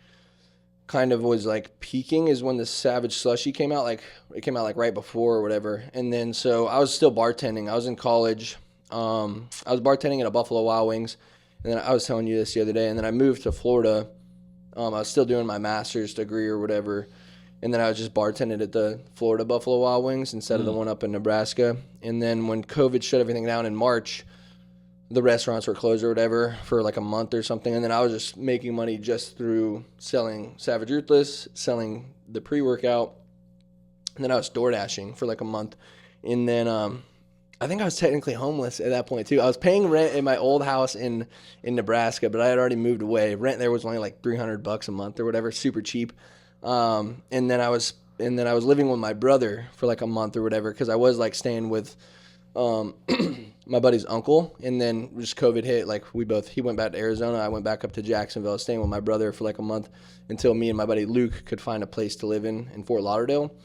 B: kind of was like peaking is when the Savage Slushy came out. Like it came out like right before or whatever. And then so I was still bartending. I was in college. I was bartending at a Buffalo Wild Wings. And then I was telling you this the other day. And then I moved to Florida. I was still doing my master's degree or whatever. And then I was just bartending at the Florida Buffalo Wild Wings instead of the one up in Nebraska. And then when COVID shut everything down in March, the restaurants were closed or whatever for like a month or something. And then I was just making money just through selling Savage Ruthless, selling the pre-workout. And then I was door dashing for like a month. And then I think I was technically homeless at that point too. I was paying rent in my old house in Nebraska, but I had already moved away. Rent there was only like $300 a month or whatever, super cheap. And then I was living with my brother for like a month or whatever, because I was like staying with my buddy's uncle. And then just COVID hit. Like he went back to Arizona, I went back up to Jacksonville. I was staying with my brother for like a month until me and my buddy Luke could find a place to live in Fort Lauderdale.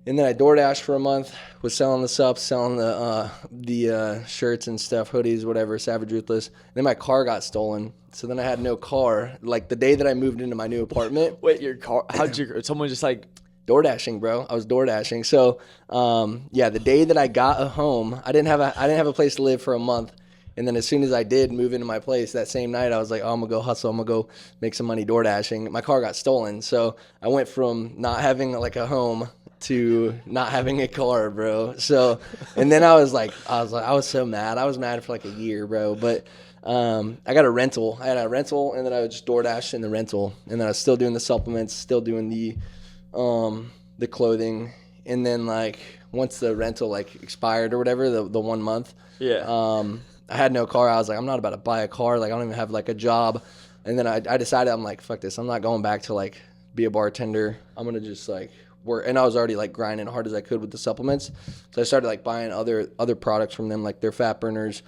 B: And then I DoorDashed for a month, was selling the subs, selling the shirts and stuff, hoodies, whatever, Savage Ruthless. And then my car got stolen, so then I had no car. Like the day that I moved into my new apartment.
A: Wait, your car? Someone just like
B: DoorDashing, bro? I was DoorDashing. So the day that I got a home, I didn't have a place to live for a month. And then as soon as I did move into my place that same night, I was like, oh, I'm going to go hustle. I'm going to go make some money DoorDashing. My car got stolen. So I went from not having like a home to not having a car, bro. So, and then I was so mad. I was mad for like a year, bro. But I got a rental. I had a rental, and then I would just DoorDash in the rental. And then I was still doing the supplements, still doing the clothing. And then like once the rental like expired or whatever, the 1 month, I had no car. I was like, I'm not about to buy a car. Like I don't even have like a job. And then I decided, I'm like, fuck this. I'm not going back to like be a bartender. I'm gonna just like work. And I was already like grinding hard as I could with the supplements. So I started like buying other products from them, like their fat burners,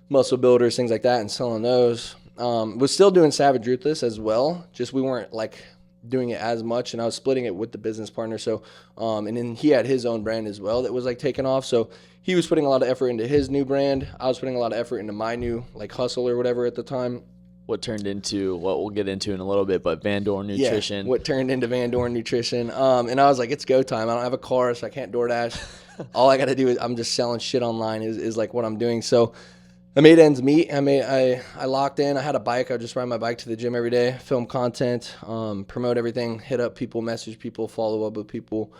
B: muscle builders, things like that, and selling those. Was still doing Savage Ruthless as well. Just we weren't like doing it as much, and I was splitting it with the business partner. So, and then he had his own brand as well that was like taking off. So he was putting a lot of effort into his new brand. I was putting a lot of effort into my new like hustle or whatever at the time.
A: What turned into what we'll get into in a little bit, but Dorn Nutrition.
B: Yeah, what turned into Dorn Nutrition. And I was like, it's go time. I don't have a car, so I can't DoorDash. All I got to do is I'm just selling shit online is like what I'm doing. So I made ends meet. I locked in. I had a bike. I would just ride my bike to the gym every day, film content, promote everything, hit up people, message people, follow up with people,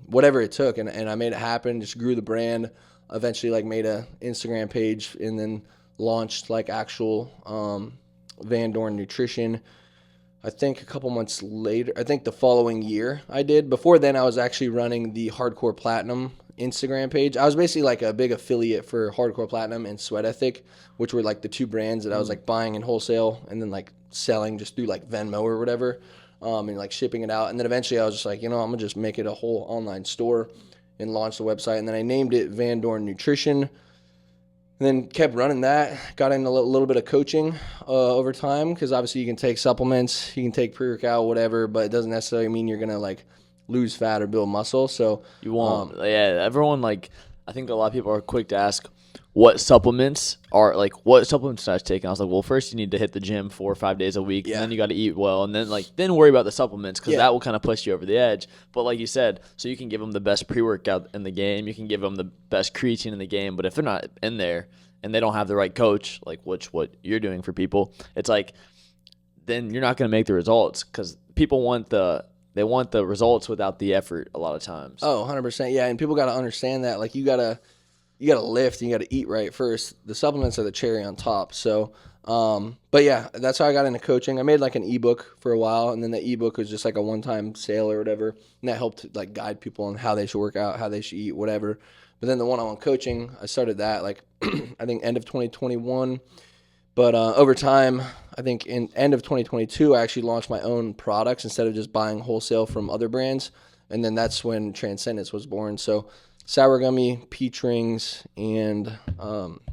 B: whatever it took. And I made it happen, just grew the brand, eventually like made a Instagram page, and then launched like actual Dorn Nutrition. I think a couple months later, I think the following year I did. Before then, I was actually running the Hardcore Platinum Instagram page. I was basically like a big affiliate for Hardcore Platinum and Sweat Ethic, which were like the two brands that I was like buying in wholesale and then like selling just through like Venmo or whatever, and like shipping it out. And then eventually I was just like, I'm gonna just make it a whole online store and launch the website. And then I named it Dorn Nutrition. And then kept running that, got into a little bit of coaching over time, because obviously you can take supplements, you can take pre-workout, whatever, but it doesn't necessarily mean you're going to like lose fat or build muscle. So
A: you won't. Everyone, like, I think a lot of people are quick to ask what supplements are, like, what supplements should I take? And I was like, well, first you need to hit the gym 4 or 5 days a week, and then you got to eat well, and then then worry about the supplements, because that will kind of push you over the edge. But like you said, so you can give them the best pre-workout in the game, you can give them the best creatine in the game, but if they're not in there and they don't have the right coach, like what you're doing for people, it's like then you're not going to make the results, because people want the results without the effort a lot of times.
B: Oh, 100%. Yeah, and people got to understand that. Like, you got to lift and you got to eat right first. The supplements are the cherry on top. So, but yeah, that's how I got into coaching. I made like an ebook for a while, and then the ebook was just like a one-time sale or whatever, and that helped like guide people on how they should work out, how they should eat, whatever. But then the one-on-one coaching, I started that like I think end of 2021. But over time, I think in end of 2022, I actually launched my own products instead of just buying wholesale from other brands. And then that's when Transcendence was born. So sour gummy, peach rings, and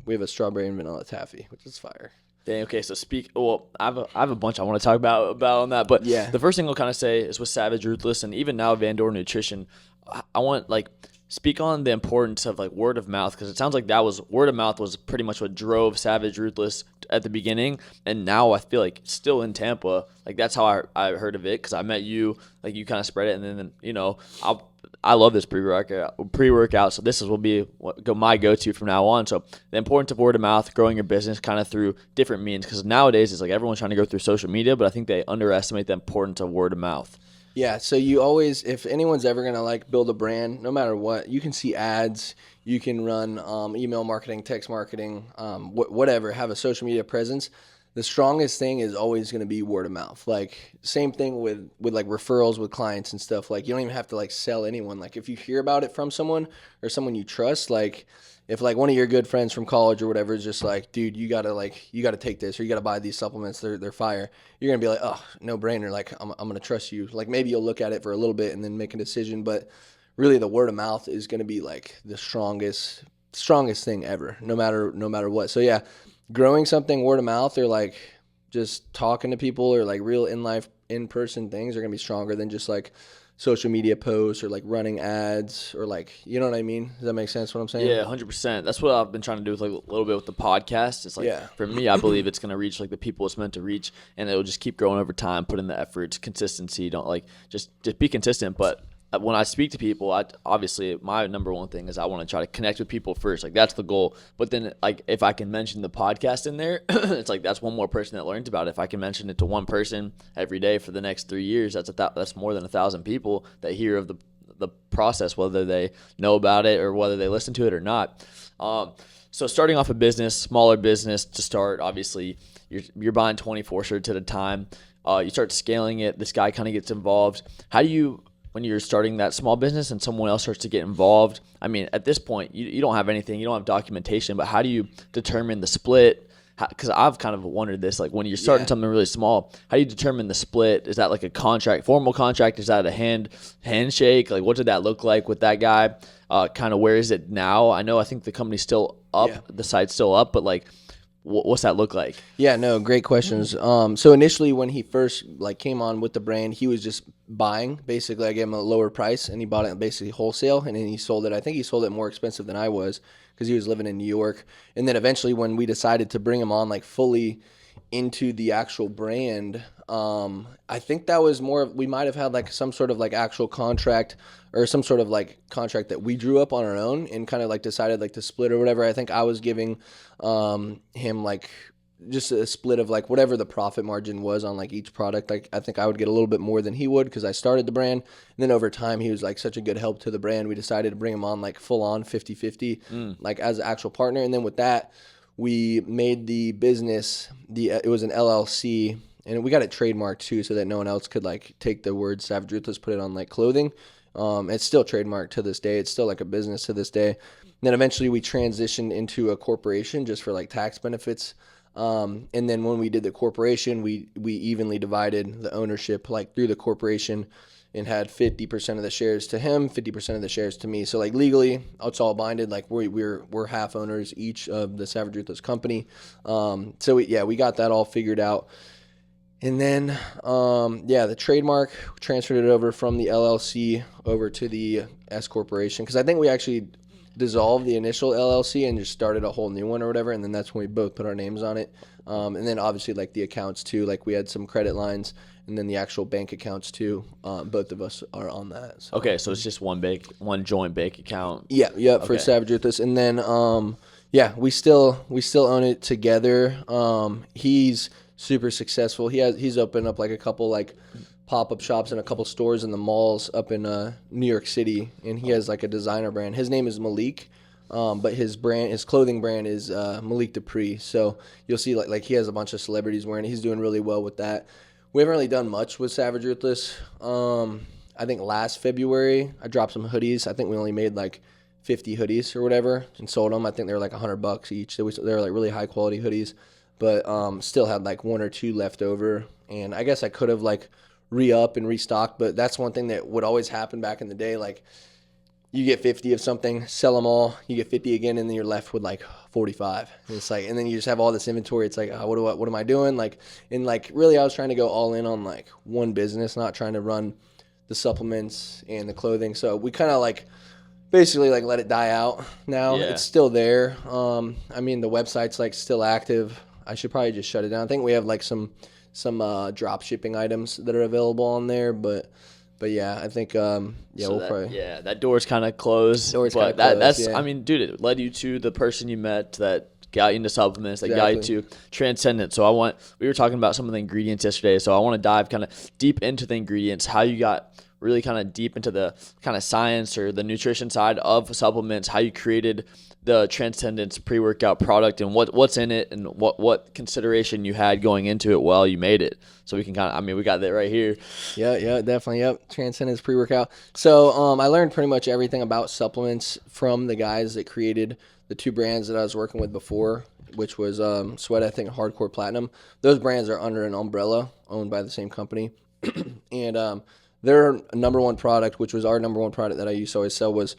B: we have a strawberry and vanilla taffy, which is fire.
A: Dang, okay, so I have a bunch I want to talk about on that, but
B: Yeah.
A: the first thing I'll kind of say is with Savage Ruthless and even now Dorn Nutrition, I want like speak on the importance of like word of mouth, because it sounds like word of mouth was pretty much what drove Savage Ruthless at the beginning, and now I feel like still in Tampa, like that's how I heard of it, because I met you, like you kind of spread it, and then I love this pre-workout, so this will be my go-to from now on. So the importance of word of mouth, growing your business kind of through different means, because nowadays it's like everyone's trying to go through social media, but I think they underestimate the importance of word of mouth.
B: Yeah, so you always, if anyone's ever going to like build a brand, no matter what, you can see ads, you can run email marketing, text marketing, whatever, have a social media presence. The strongest thing is always going to be word of mouth. Like same thing with like referrals with clients and stuff. Like you don't even have to like sell anyone. Like if you hear about it from someone or someone you trust, like if like one of your good friends from college or whatever is just like, dude, you gotta take this, or you gotta buy these supplements, they're fire. You're gonna be like, oh, no brainer. Like I'm gonna trust you. Like maybe you'll look at it for a little bit and then make a decision, but really the word of mouth is gonna be like the strongest thing ever, no matter what. So yeah, growing something word of mouth, or like just talking to people, or like real in-person things are gonna be stronger than just like social media posts or like running ads, or like, you know what I mean? Does that make sense what I'm saying?
A: Yeah, 100%. That's what I've been trying to do with like a little bit with the podcast. It's like, for me, I believe it's going to reach like the people it's meant to reach, and it'll just keep growing over time, put in the efforts, consistency. Don't like, just be consistent. But when I speak to people, obviously my number one thing is I want to try to connect with people first. Like that's the goal. But then like if I can mention the podcast in there, it's like that's one more person that learns about it. If I can mention it to one person every day for the next 3 years, that's more than 1,000 people that hear of the process, whether they know about it or whether they listen to it or not. So starting off a business, smaller business to start, obviously you're buying 24 shirts at a time. You start scaling it. This guy kind of gets involved. How do you, when you're starting that small business and someone else starts to get involved, I mean, at this point, you don't have anything, you don't have documentation, but how do you determine the split? Because I've kind of wondered this, like when you're starting something really small, how do you determine the split? Is that like a contract, formal contract? Is that a handshake? Like what did that look like with that guy? Kind of where is it now? I think the company's still up, the site's still up, but like, what's that look like?
B: Yeah, no, great questions. So initially when he first like came on with the brand, he was just buying. Basically, I gave him a lower price and he bought it basically wholesale, and then he sold it. I think he sold it more expensive than I was because he was living in New York. And then eventually when we decided to bring him on like fully into the actual brand, I think that was more of, we might have had like some sort of like actual contract, or some sort of like contract that we drew up on our own and kind of like decided like to split or whatever. I think I was giving him like just a split of like whatever the profit margin was on like each product. Like I think I would get a little bit more than he would because I started the brand, and then over time he was like such a good help to the brand, we decided to bring him on like full on 50-50 like as an actual partner. And then with that, we made the business, it was an LLC, and we got it trademarked too so that no one else could like take the word Savage Ruthless, put it on like clothing. It's still trademarked to this day. It's still like a business to this day. And then eventually we transitioned into a corporation just for like tax benefits. And then when we did the corporation, we evenly divided the ownership like through the corporation, and had 50% of the shares to him, 50% of the shares to me. So like legally, it's all binded. Like we're half owners each of the Savage Ruthless company. So we got that all figured out. And then, the trademark, transferred it over from the LLC over to the S Corporation, because I think we actually dissolved the initial LLC and just started a whole new one or whatever, and then that's when we both put our names on it. And then obviously like the accounts too, like we had some credit lines, and then the actual bank accounts too. Both of us are on that. So.
A: Okay, so it's just one joint bank account.
B: Yeah, for Savage Ruthless. And then, we still own it together. He's super successful. He's opened up like a couple like pop-up shops and a couple stores in the malls up in New York City, and he has like a designer brand. His name is Malik, but his clothing brand is Malik Dupree. So you'll see like he has a bunch of celebrities wearing it. He's doing really well with that. We haven't really done much with Savage Ruthless. I think last February I dropped some hoodies. I think we only made like 50 hoodies or whatever and sold them. I think they were like $100 each. They were like really high quality hoodies, but still had like one or two left over. And I guess I could have like re-up and restock, but that's one thing that would always happen back in the day. Like you get 50 of something, sell them all, you get 50 again, and then you're left with like 45. And it's like, and then you just have all this inventory. It's like, what am I doing? Like, and like really I was trying to go all in on like one business, not trying to run the supplements and the clothing. So we kind of like basically like let it die out now.
A: Yeah.
B: It's still there. I mean, the website's like still active. I should probably just shut it down. I think we have like some drop shipping items that are available on there, but yeah, I think
A: So
B: we'll probably
A: that door's kind of closed.
B: But
A: That's
B: yeah.
A: I mean, dude, it led you to the person you met that got you into supplements, that got you to Transcendent. So we were talking about some of the ingredients yesterday, so I want to dive kind of deep into the ingredients, how you got really kind of deep into the kind of science or the nutrition side of supplements, how you created the Transcendence pre-workout product and what's in it and what consideration you had going into it while you made it. So we can kind of, I mean, we got that right here.
B: Yeah, definitely. Yep. Transcendence pre-workout. So I learned pretty much everything about supplements from the guys that created the two brands that I was working with before, which was Sweat Ethic and Hardcore Platinum. Those brands are under an umbrella owned by the same company. And their number one product, which was our number one product that I used to always sell, was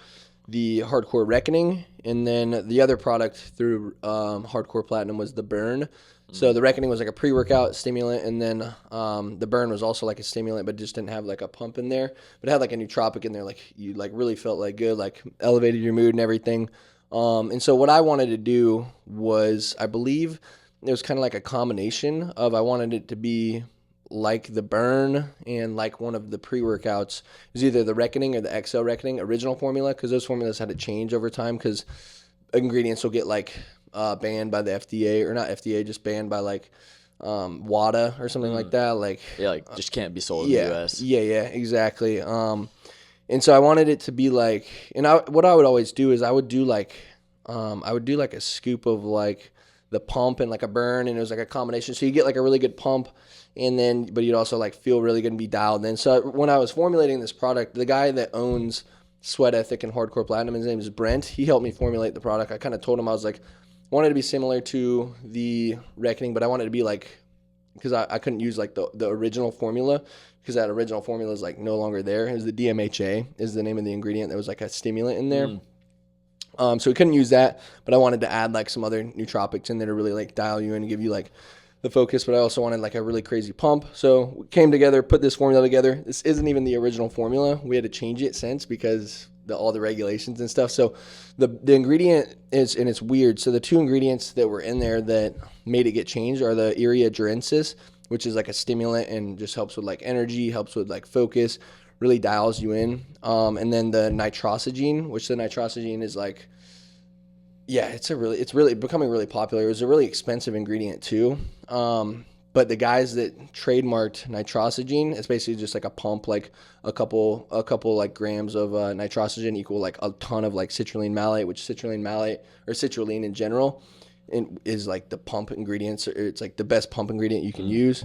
B: the Hardcore Reckoning. And then the other product through Hardcore Platinum was the Burn. So the Reckoning was like a pre-workout stimulant, and then the Burn was also like a stimulant, but just didn't have like a pump in there. But it had like a nootropic in there, like you like really felt like good, like elevated your mood and everything. And so what I wanted to do was, I believe it was kind of like a combination of, I wanted it to be like the Burn and like one of the pre-workouts. It was either the Reckoning or the XL Reckoning original formula, because those formulas had to change over time because ingredients will get like banned by the FDA, or not FDA, just banned by like WADA or something like that. Like
A: Just can't be sold in the US.
B: Yeah, exactly. And so I wanted it to be like, and what I would always do is I would do like a scoop of like the pump and like a Burn, and it was like a combination. So you get like a really good pump, and then but you'd also like feel really good and be dialed in. So when I was formulating this product, the guy that owns Sweat Ethic and Hardcore Platinum, his name is Brent. He helped me formulate the product. I kind of told him, I was like, I wanted to be similar to the Reckoning, but I wanted to be like, because I couldn't use like the original formula, because that original formula is like no longer there. It was the DMHA is the name of the ingredient. There was like a stimulant in there. So we couldn't use that, but I wanted to add like some other nootropics in there to really like dial you in and give you like the focus, but I also wanted like a really crazy pump. So we came together, put this formula together. This isn't even the original formula. We had to change it since because all the regulations and stuff. So the ingredient is, and it's weird. So the two ingredients that were in there that made it get changed are the Iria Durensis, which is like a stimulant and just helps with like energy, helps with like focus, really dials you in. And then the nitrosogene, which the nitrosogene is like, yeah, it's really becoming really popular. It was a really expensive ingredient too. But the guys that trademarked nitrosogene, it's basically just like a pump, like a couple like grams of nitrosogene equal like a ton of like citrulline malate, which citrulline malate or citrulline in general is like the pump ingredients. It's like the best pump ingredient you can use.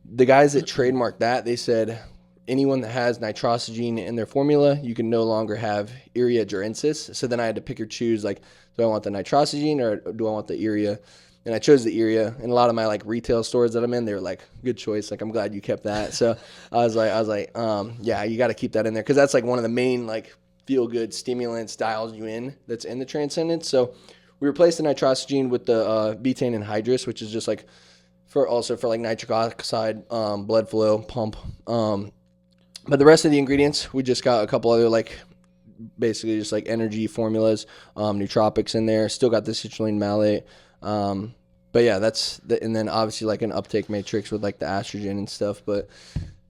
B: The guys that trademarked that, they said anyone that has nitrosogene in their formula, you can no longer have Iria Durensis. So then I had to pick or choose, like, do I want the nitrosogene or do I want the Iria? And I chose the Iria. And a lot of my like retail stores that I'm in, they were like, good choice. Like, I'm glad you kept that. So I was like, yeah, you got to keep that in there, because that's like one of the main like feel good stimulants, dials you in, that's in the Transcendence. So we replaced the nitrosogene with the betaine anhydrous, which is just like for like nitric oxide, blood flow, pump. But the rest of the ingredients, we just got a couple other like basically just like energy formulas, nootropics in there. Still got the citrulline malate. But yeah, and then obviously like an uptake matrix with like the estrogen and stuff. But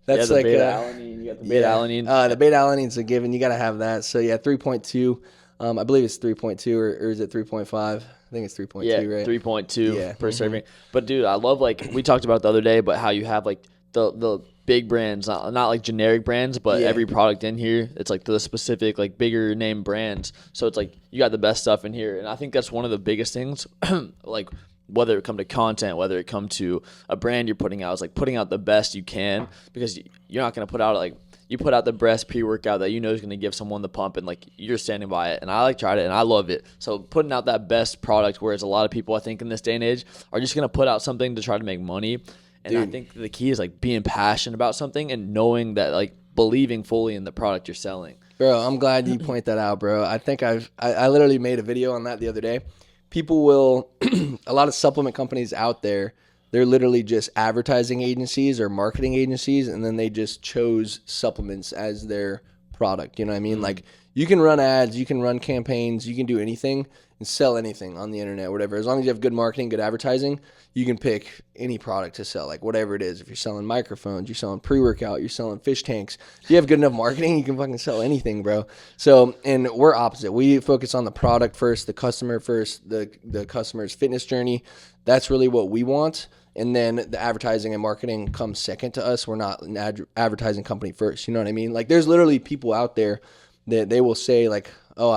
B: that's like
A: beta-alanine. You got the beta-alanine.
B: The beta-alanine's a given. You got to have that. So yeah, 3.2. I believe it's 3.2 or is it 3.5? I think it's 3.2,
A: yeah,
B: right?
A: 3.2 per serving. But dude, I love, like we talked about the other day, but how you have like the big brands, not like generic brands, but every product in here, it's like the specific like bigger name brands. So it's like you got the best stuff in here, and I think that's one of the biggest things. Like whether it come to content, whether it come to a brand you're putting out, is like putting out the best you can, because you're not gonna put out like you put out the best pre-workout that you know is going to give someone the pump, and like you're standing by it. And I like tried it and I love it. So putting out that best product, whereas a lot of people I think in this day and age are just going to put out something to try to make money. And I think the key is like being passionate about something and knowing that, like, believing fully in the product you're selling.
B: Bro, I'm glad you point that out, bro. I think I literally made a video on that the other day. People will, a lot of supplement companies out there, they're literally just advertising agencies or marketing agencies, and then they just chose supplements as their product. You know what I mean? Like, you can run ads, you can run campaigns, you can do anything and sell anything on the internet, whatever. As long as you have good marketing, good advertising, you can pick any product to sell, like whatever it is. If you're selling microphones, you're selling pre-workout, you're selling fish tanks. If you have good enough marketing, you can fucking sell anything, bro. So, and we're opposite. We focus on the product first, the customer first, the customer's fitness journey. That's really what we want. And then the advertising and marketing comes second to us. We're not an advertising company first. You know what I mean? Like, there's literally people out there that they will say like, oh,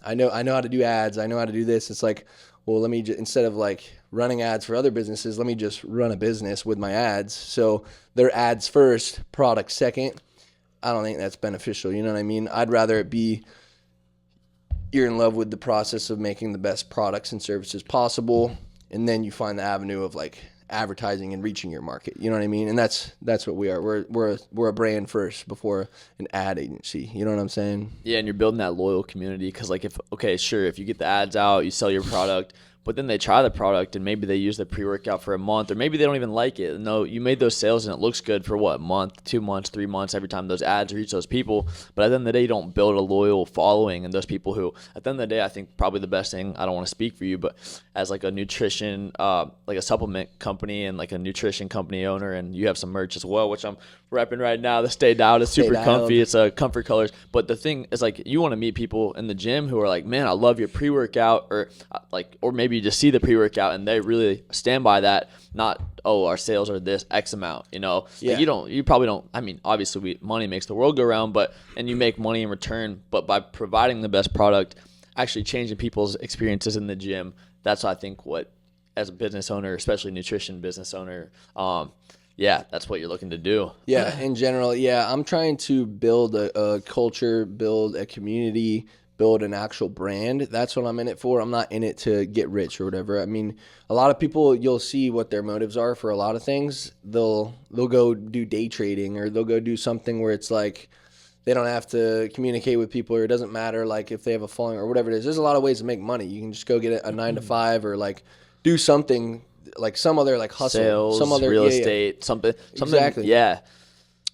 B: I know how to do ads. I know how to do this. It's like, well, let me instead of like running ads for other businesses, let me just run a business with my ads. So they're ads first, product second. I don't think that's beneficial. You know what I mean? I'd rather it be you're in love with the process of making the best products and services possible, and then you find the avenue of like advertising and reaching your market. You know what I mean? And that's what we are. We're a brand first before an ad agency. You know what I'm saying?
A: Yeah, and you're building that loyal community, because like if you get the ads out, you sell your product, but then they try the product and maybe they use the pre-workout for a month, or maybe they don't even like it. No, you made those sales and it looks good for what, a month, 2 months, 3 months, every time those ads reach those people. But at the end of the day, you don't build a loyal following, and those people who, at the end of the day, I think probably the best thing, I don't want to speak for you, but as like a nutrition, like a supplement company and like a nutrition company owner, and you have some merch as well, which I'm repping right now. The Stay Dialed is super comfy. It's comfort colors. But the thing is, like, you want to meet people in the gym who are like, man, I love your pre-workout, or maybe you just see the pre-workout and they really stand by that. Not, oh, our sales are this X amount, you know.
B: Yeah.
A: Like, you probably don't. I mean, obviously, money makes the world go round, and you make money in return. But by providing the best product, actually changing people's experiences in the gym, that's, I think, what, as a business owner, especially nutrition business owner, yeah, that's what you're looking to do.
B: Yeah, in general, yeah. I'm trying to build a culture, build a community, build an actual brand. That's what I'm in it for. I'm not in it to get rich or whatever. I mean, a lot of people, you'll see what their motives are for a lot of things. They'll go do day trading, or they'll go do something where it's like they don't have to communicate with people, or it doesn't matter like if they have a following or whatever it is. There's a lot of ways to make money. You can just go get a 9 to 5, or like do something like some other like hustle,
A: sales,
B: some other
A: real estate, something
B: exactly.
A: Yeah.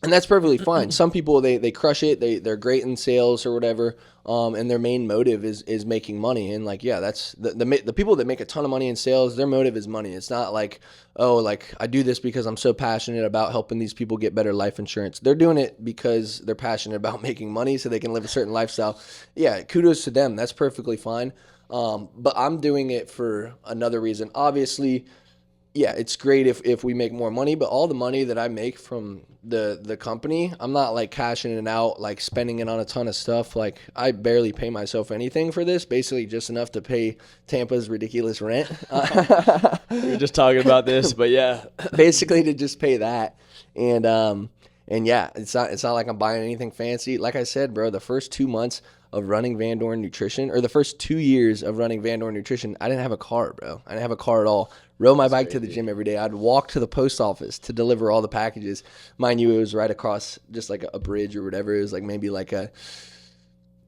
B: And that's perfectly fine. Some people, they crush it. They're great in sales or whatever. And their main motive is making money. And like, yeah, that's the people that make a ton of money in sales, their motive is money. It's not like, oh, like I do this because I'm so passionate about helping these people get better life insurance. They're doing it because they're passionate about making money so they can live a certain lifestyle. Yeah, kudos to them. That's perfectly fine. But I'm doing it for another reason. Obviously, yeah, it's great if we make more money, but all the money that I make from the company, I'm not like cashing it out, like spending it on a ton of stuff. Like, I barely pay myself anything for this, basically just enough to pay Tampa's ridiculous rent.
A: We were just talking about this, but yeah.
B: Basically to just pay that. And yeah, it's not like I'm buying anything fancy. Like I said, bro, the first 2 months of running Van Dorn Nutrition, or the first 2 years of running Van Dorn Nutrition, I didn't have a car, bro. I didn't have a car at all. Rode my bike to the gym every day. I'd walk to the post office to deliver all the packages. Mind you, it was right across just like a bridge or whatever. It was like maybe like a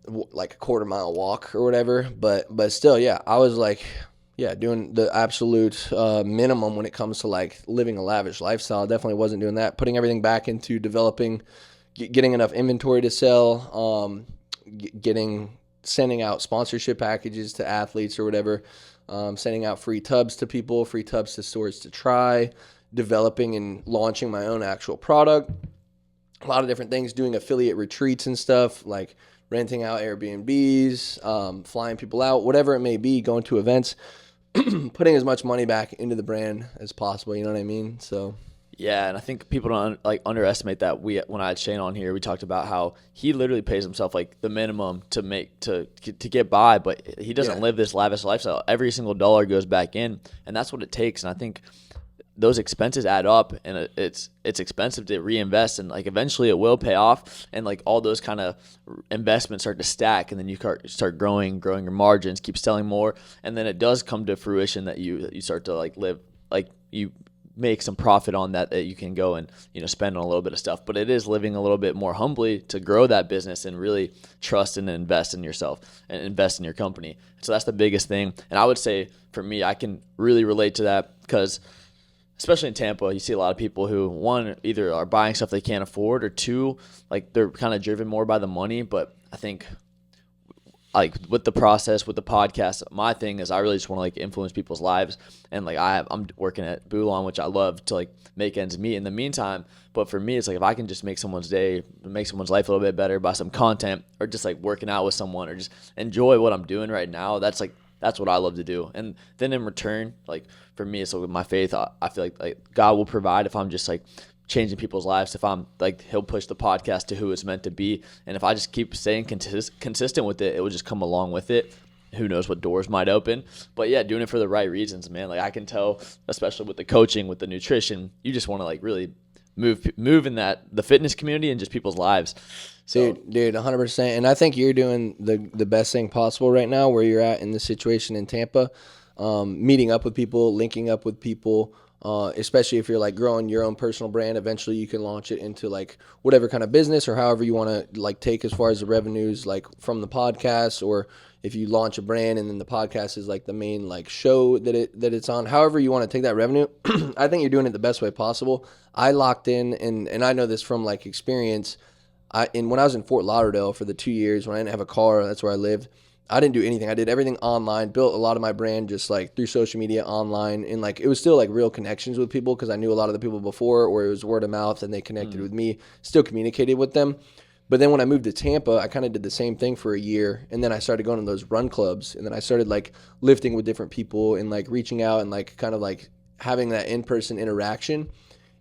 B: quarter-mile walk or whatever. But still, yeah, I was like, yeah, doing the absolute minimum when it comes to like living a lavish lifestyle. Definitely wasn't doing that. Putting everything back into developing, getting enough inventory to sell, sending out sponsorship packages to athletes or whatever, sending out free tubs to people, free tubs to stores to try, developing and launching my own actual product, a lot of different things, doing affiliate retreats and stuff, like renting out Airbnbs, flying people out, whatever it may be, going to events, putting as much money back into the brand as possible, you know what I mean? So
A: yeah, and I think people don't underestimate that. When I had Shane on here, we talked about how he literally pays himself like the minimum to get by, but he doesn't live this lavish lifestyle. Every single dollar goes back in, and that's what it takes. And I think those expenses add up, and it's expensive to reinvest, and like eventually it will pay off, and like all those kind of investments start to stack, and then you start growing your margins, keep selling more, and then it does come to fruition that you start to like live, like you make some profit on that you can go and spend on a little bit of stuff. But it is living a little bit more humbly to grow that business and really trust and invest in yourself and invest in your company. So that's the biggest thing. And I would say for me, I can really relate to that because especially in Tampa, you see a lot of people who, one, either are buying stuff they can't afford, or two, like they're kind of driven more by the money. But I think like with the process, with the podcast, my thing is I really just want to like influence people's lives. And like I'm working at Boulon, which I love, to like make ends meet in the meantime. But for me, it's like if I can just make someone's day, make someone's life a little bit better by some content, or just like working out with someone, or just enjoy what I'm doing right now, that's what I love to do. And then in return, like for me, it's like with my faith, I feel like God will provide if I'm just like changing people's lives. If I'm like, he'll push the podcast to who it's meant to be. And if I just keep staying consistent with it, it will just come along with it. Who knows what doors might open. But yeah, doing it for the right reasons, man. Like I can tell, especially with the coaching, with the nutrition, you just want to like really move in the fitness community and just people's lives. So,
B: dude, 100%. And I think you're doing the best thing possible right now where you're at in the situation in Tampa, meeting up with people, linking up with people, especially if you're like growing your own personal brand. Eventually you can launch it into like whatever kind of business or however you want to like take as far as the revenues, like from the podcast, or if you launch a brand and then the podcast is like the main like show that it's on, however you want to take that revenue. I think you're doing it the best way possible. I locked in, and I know this from like experience. When I was in Fort Lauderdale for the 2 years, when I didn't have a car, that's where I lived, I didn't do anything. I did everything online, built a lot of my brand just like through social media, online, and like it was still like real connections with people because I knew a lot of the people before, or it was word of mouth and they connected with me, still communicated with them. But then when I moved to Tampa, I kind of did the same thing for a year, and then I started going to those run clubs, and then I started like lifting with different people and like reaching out and like kind of like having that in-person interaction.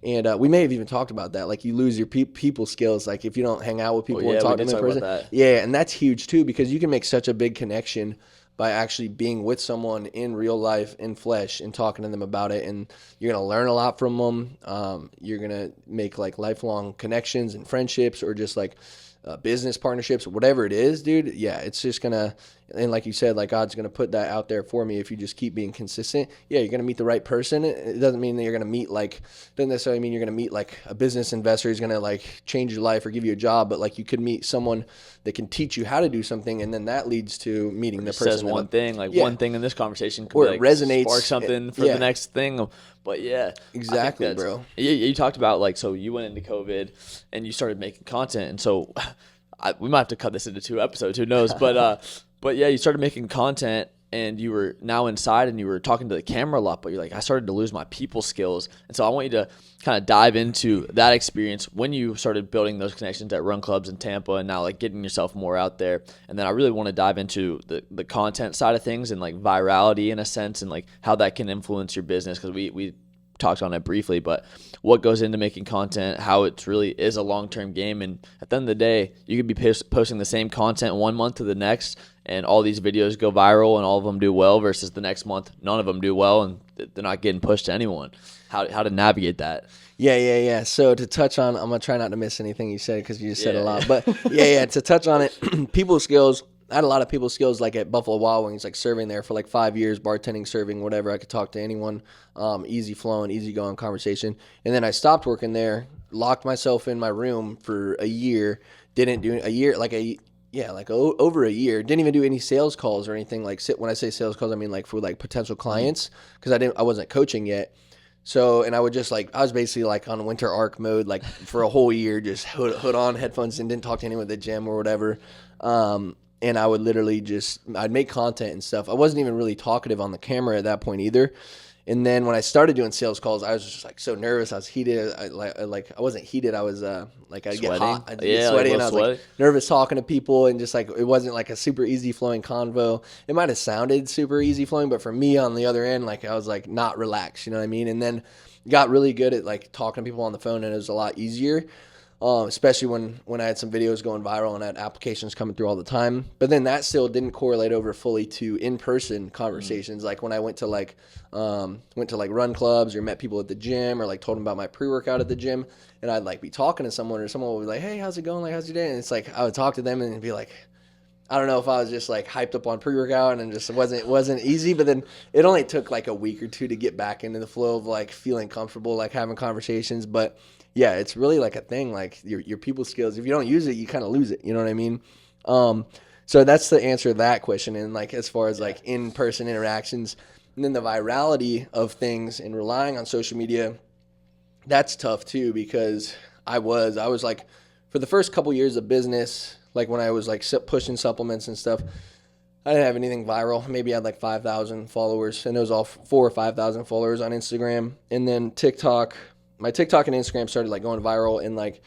B: And we may have even talked about that. Like you lose your people skills, like if you don't hang out with people and talk to them in person. Yeah, and that's huge too, because you can make such a big connection by actually being with someone in real life, in flesh, and talking to them about it. And you're going to learn a lot from them. You're going to make like lifelong connections and friendships, or just like business partnerships, whatever it is, dude. Yeah, it's just going to, and like you said, like God's going to put that out there for me if you just keep being consistent. Yeah, you're going to meet the right person. It doesn't mean that you're going to meet like, doesn't necessarily mean you're going to meet like a business investor who's going to like change your life or give you a job, but like you could meet someone that can teach you how to do something, and then that leads to meeting the person.
A: Says one thing, like one thing in this conversation could
B: or
A: like
B: it resonates,
A: spark something for the next thing. But yeah,
B: exactly, bro.
A: You talked about like, so you went into COVID and you started making content, and so we might have to cut this into 2 episodes, who knows? But yeah, you started making content, and you were now inside and you were talking to the camera a lot, but you're like, I started to lose my people skills. And so I want you to kind of dive into that experience when you started building those connections at run clubs in Tampa, and now like getting yourself more out there. And then I really want to dive into the content side of things and like virality in a sense, and like how that can influence your business, because we talked on it briefly, but what goes into making content, how it really is a long-term game. And at the end of the day, you could be posting the same content 1 month to the next, and all these videos go viral and all of them do well, versus the next month none of them do well and they're not getting pushed to anyone. How to navigate that?
B: Yeah. So to touch on, I'm gonna try not to miss anything you said because you just said a lot, but yeah, to touch on it, people skills. I had a lot of people skills, like at Buffalo Wild Wings, like serving there for like 5 years, bartending, serving, whatever. I could talk to anyone, easy flowing, easy going conversation. And then I stopped working there, locked myself in my room for a year, didn't do a year, over a year, didn't even do any sales calls or anything. Like when I say sales calls, I mean like for like potential clients, because I wasn't coaching yet. So, and I would just like, I was basically like on winter arc mode, like for a whole year, just hood on, headphones, and didn't talk to anyone at the gym or whatever. And I would literally I'd make content and stuff. I wasn't even really talkative on the camera at that point either. And then when I started doing sales calls, I was just like so nervous. I was heated. I wasn't heated. I was I'd get hot. I'd get sweaty, and I was like nervous talking to people, and just like it wasn't like a super easy flowing convo. It might have sounded super easy flowing, but for me on the other end, like I was like not relaxed. You know what I mean? And then got really good at like talking to people on the phone, and it was a lot easier. especially when I had some videos going viral and I had applications coming through all the time. But then that still didn't correlate over fully to in-person conversations. Like when I went to run clubs or met people at the gym or like told them about my pre-workout at the gym, and I'd like be talking to someone or someone would be like, hey, how's it going? Like, how's your day? And it's like I would talk to them and it'd be like, I don't know if I was just like hyped up on pre-workout and just wasn't easy, but then it only took like a week or two to get back into the flow of like feeling comfortable, like having conversations. But yeah, it's really like a thing, like your people skills. If you don't use it, you kind of lose it. You know what I mean? So that's the answer to that question. And like as far as like in-person interactions, and then the virality of things and relying on social media, that's tough too, because I was like, for the first couple years of business, like when I was like pushing supplements and stuff, I didn't have anything viral. Maybe I had like 5,000 followers, and it was all 4,000 or 5,000 followers on Instagram. And then my TikTok and Instagram started like going viral in like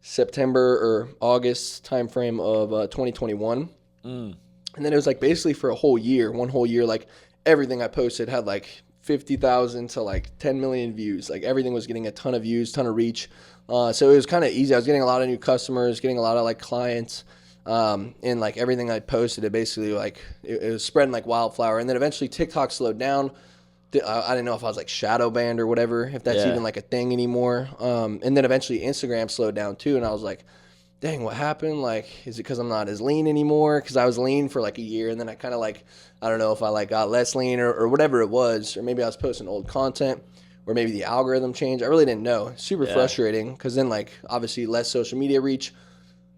B: September or August timeframe of 2021. And then it was like basically for one whole year, like everything I posted had like 50,000 to like 10 million views. Like everything was getting a ton of views, ton of reach. So it was kind of easy. I was getting a lot of new customers, getting a lot of like clients, and like everything I posted, it basically like it was spreading like wildflower. And then eventually TikTok slowed down. I didn't know if I was like shadow banned or whatever, if that's even like a thing anymore. And then eventually Instagram slowed down too. And I was like, dang, what happened? Like, is it because I'm not as lean anymore? Because I was lean for like a year, and then I kind of like, I don't know if I like got less lean or whatever it was, or maybe I was posting old content. Or maybe the algorithm changed. I really didn't know. Super frustrating, because then like obviously less social media reach,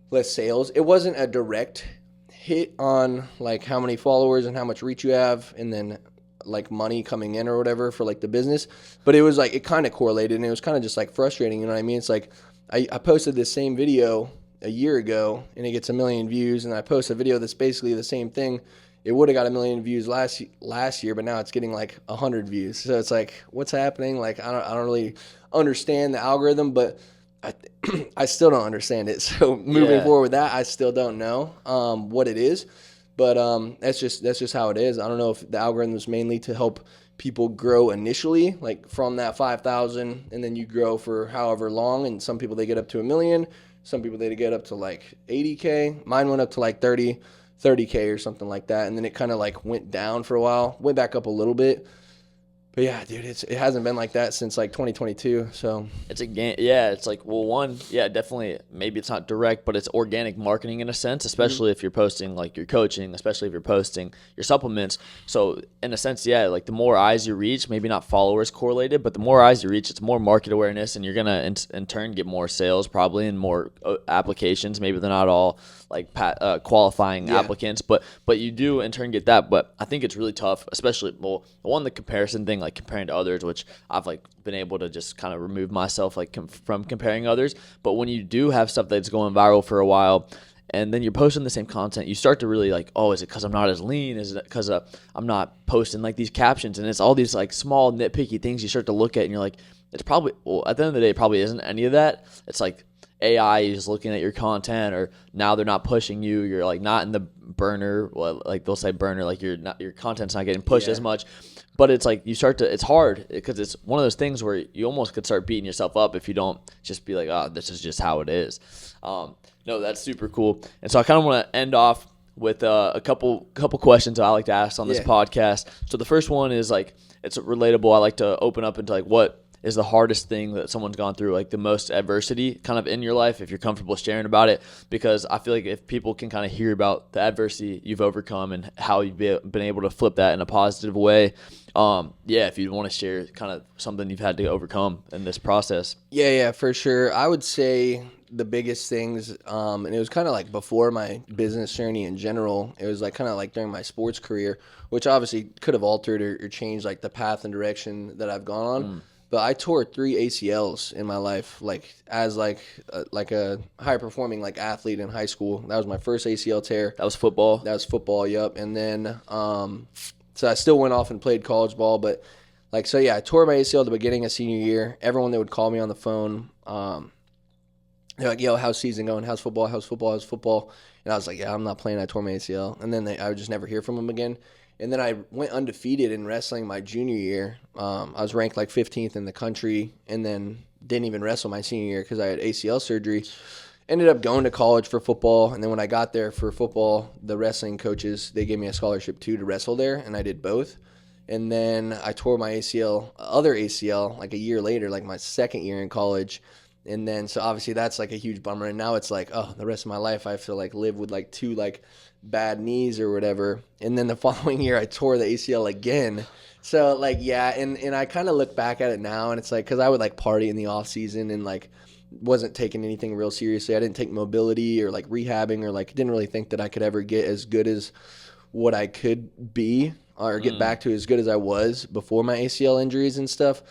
B: less sales. It wasn't a direct hit on like how many followers and how much reach you have, and then like money coming in or whatever for like the business. But it was like it kind of correlated, and it was kind of just like frustrating. You know what I mean? It's like I posted this same video a year ago, and it gets 1 million views, and I post a video that's basically the same thing. It would have got 1 million views last year, but now it's getting like 100 views. So it's like, what's happening? Like, I don't really understand the algorithm, but I still don't understand it. So moving forward with that, I still don't know what it is, but that's just how it is. I don't know if the algorithm is mainly to help people grow initially, like from that 5,000, and then you grow for however long. And some people, they get up to 1 million. Some people, they get up to like 80K. Mine went up to like 30K or something like that, and then it kind of like went down for a while, went back up a little bit. But yeah, dude, it hasn't been like that since like 2022. So
A: it's a game. Yeah, it's like, well, one, yeah, definitely. Maybe it's not direct, but it's organic marketing in a sense, especially if you're posting like your coaching, especially if you're posting your supplements. So in a sense, yeah, like the more eyes you reach, maybe not followers correlated, but the more eyes you reach, it's more market awareness, and you're gonna in turn get more sales probably, and more applications. Maybe they're not all like qualifying applicants, but you do in turn get that. But I think it's really tough, especially the comparison thing, like comparing to others, which I've like been able to just kind of remove myself like from comparing others. But when you do have stuff that's going viral for a while, and then you're posting the same content, you start to really like, oh, is it because I'm not as lean? Is it because I'm not posting like these captions? And it's all these like small nitpicky things you start to look at, and you're like, it's probably, well, at the end of the day, it probably isn't any of that. It's like AI is looking at your content, or now they're not pushing you. You're like not in the burner. Well, like they'll say burner, like your content's not getting pushed as much. But it's like it's hard, because it's one of those things where you almost could start beating yourself up if you don't just be like, oh, this is just how it is. No, that's super cool. And so I kind of want to end off with a couple questions I like to ask on this podcast. So the first one is like, it's relatable. I like to open up into like, what is the hardest thing that someone's gone through, like the most adversity kind of in your life, if you're comfortable sharing about it, because I feel like if people can kind of hear about the adversity you've overcome and how you've been able to flip that in a positive way. If you want to share kind of something you've had to overcome in this process. Yeah,
B: for sure. I would say the biggest things, and it was kind of like before my business journey in general, it was like kind of like during my sports career, which obviously could have altered or changed like the path and direction that I've gone on. But I tore 3 ACLs in my life, like as like a high performing like athlete in high school. That was my first ACL tear.
A: That was football.
B: Yep. And then so I still went off and played college ball, but like, so yeah, I tore my ACL at the beginning of senior year. Everyone that would call me on the phone, they're like, yo, how's season going? How's football? And I was like, yeah, I'm not playing. I tore my ACL. And then I would just never hear from them again. And then I went undefeated in wrestling my junior year. I was ranked like 15th in the country. And then didn't even wrestle my senior year because I had ACL surgery. Ended up going to college for football, and then when I got there for football, the wrestling coaches, they gave me a scholarship too to wrestle there, and I did both. And then I tore my other ACL, like a year later, like my second year in college. And then, so obviously that's like a huge bummer. And now it's like, oh, the rest of my life I have to like live with like 2 like bad knees or whatever. And then the following year I tore the ACL again. So like, yeah. And I kind of look back at it now, and it's like, cause I would like party in the off season and like wasn't taking anything real seriously. I didn't take mobility or like rehabbing, or like didn't really think that I could ever get as good as what I could be, or get back to as good as I was before my ACL injuries and stuff.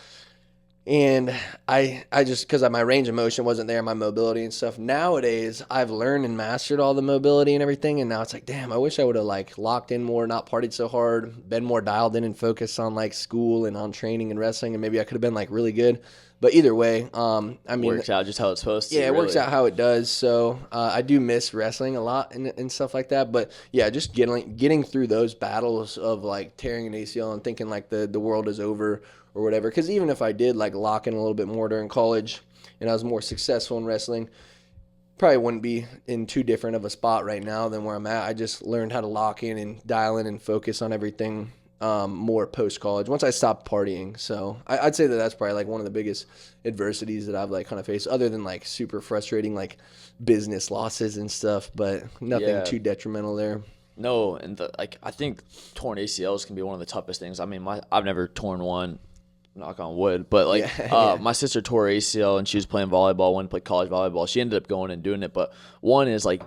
B: And I just, because my range of motion wasn't there, my mobility and stuff. Nowadays, I've learned and mastered all the mobility and everything. And now it's like, damn, I wish I would have like locked in more, not partied so hard, been more dialed in and focused on like school and on training and wrestling. And maybe I could have been like really good. But either way, I mean,
A: works out just how it's supposed to.
B: Yeah, it works out how it does. So I do miss wrestling a lot and stuff like that. But yeah, just getting through those battles of like tearing an ACL and thinking like the world is over or whatever. Because even if I did like lock in a little bit more during college and I was more successful in wrestling, probably wouldn't be in too different of a spot right now than where I'm at. I just learned how to lock in and dial in and focus on everything more post-college once I stopped partying. So I'd say that that's probably like one of the biggest adversities that I've like kind of faced, other than like super frustrating like business losses and stuff, but nothing too detrimental there.
A: No, and like I think torn ACLs can be one of the toughest things. I mean, I've never torn one, knock on wood, but like my sister tore ACL and she was playing volleyball, went to play college volleyball. She ended up going and doing it, but one is like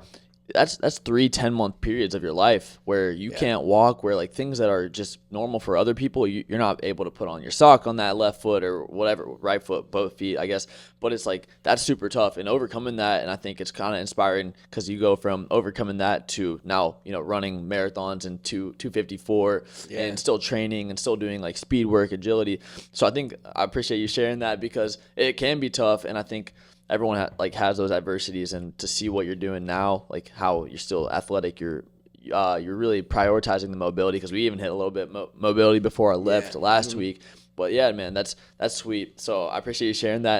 A: that's 3 10-month periods of your life where you can't walk, where like things that are just normal for other people, you're not able to put on your sock on that left foot or whatever, right foot, both feet, I guess. But it's like that's super tough, and overcoming that, and I think it's kind of inspiring because you go from overcoming that to now, you know, running marathons and 254 and still training and still doing like speed work, agility. So I think I appreciate you sharing that because it can be tough, and I think everyone has those adversities, and to see what you're doing now, like how you're still athletic, you're really prioritizing the mobility, because we even hit a little bit mobility before I left last week. But yeah, man, that's sweet. So I appreciate you sharing that,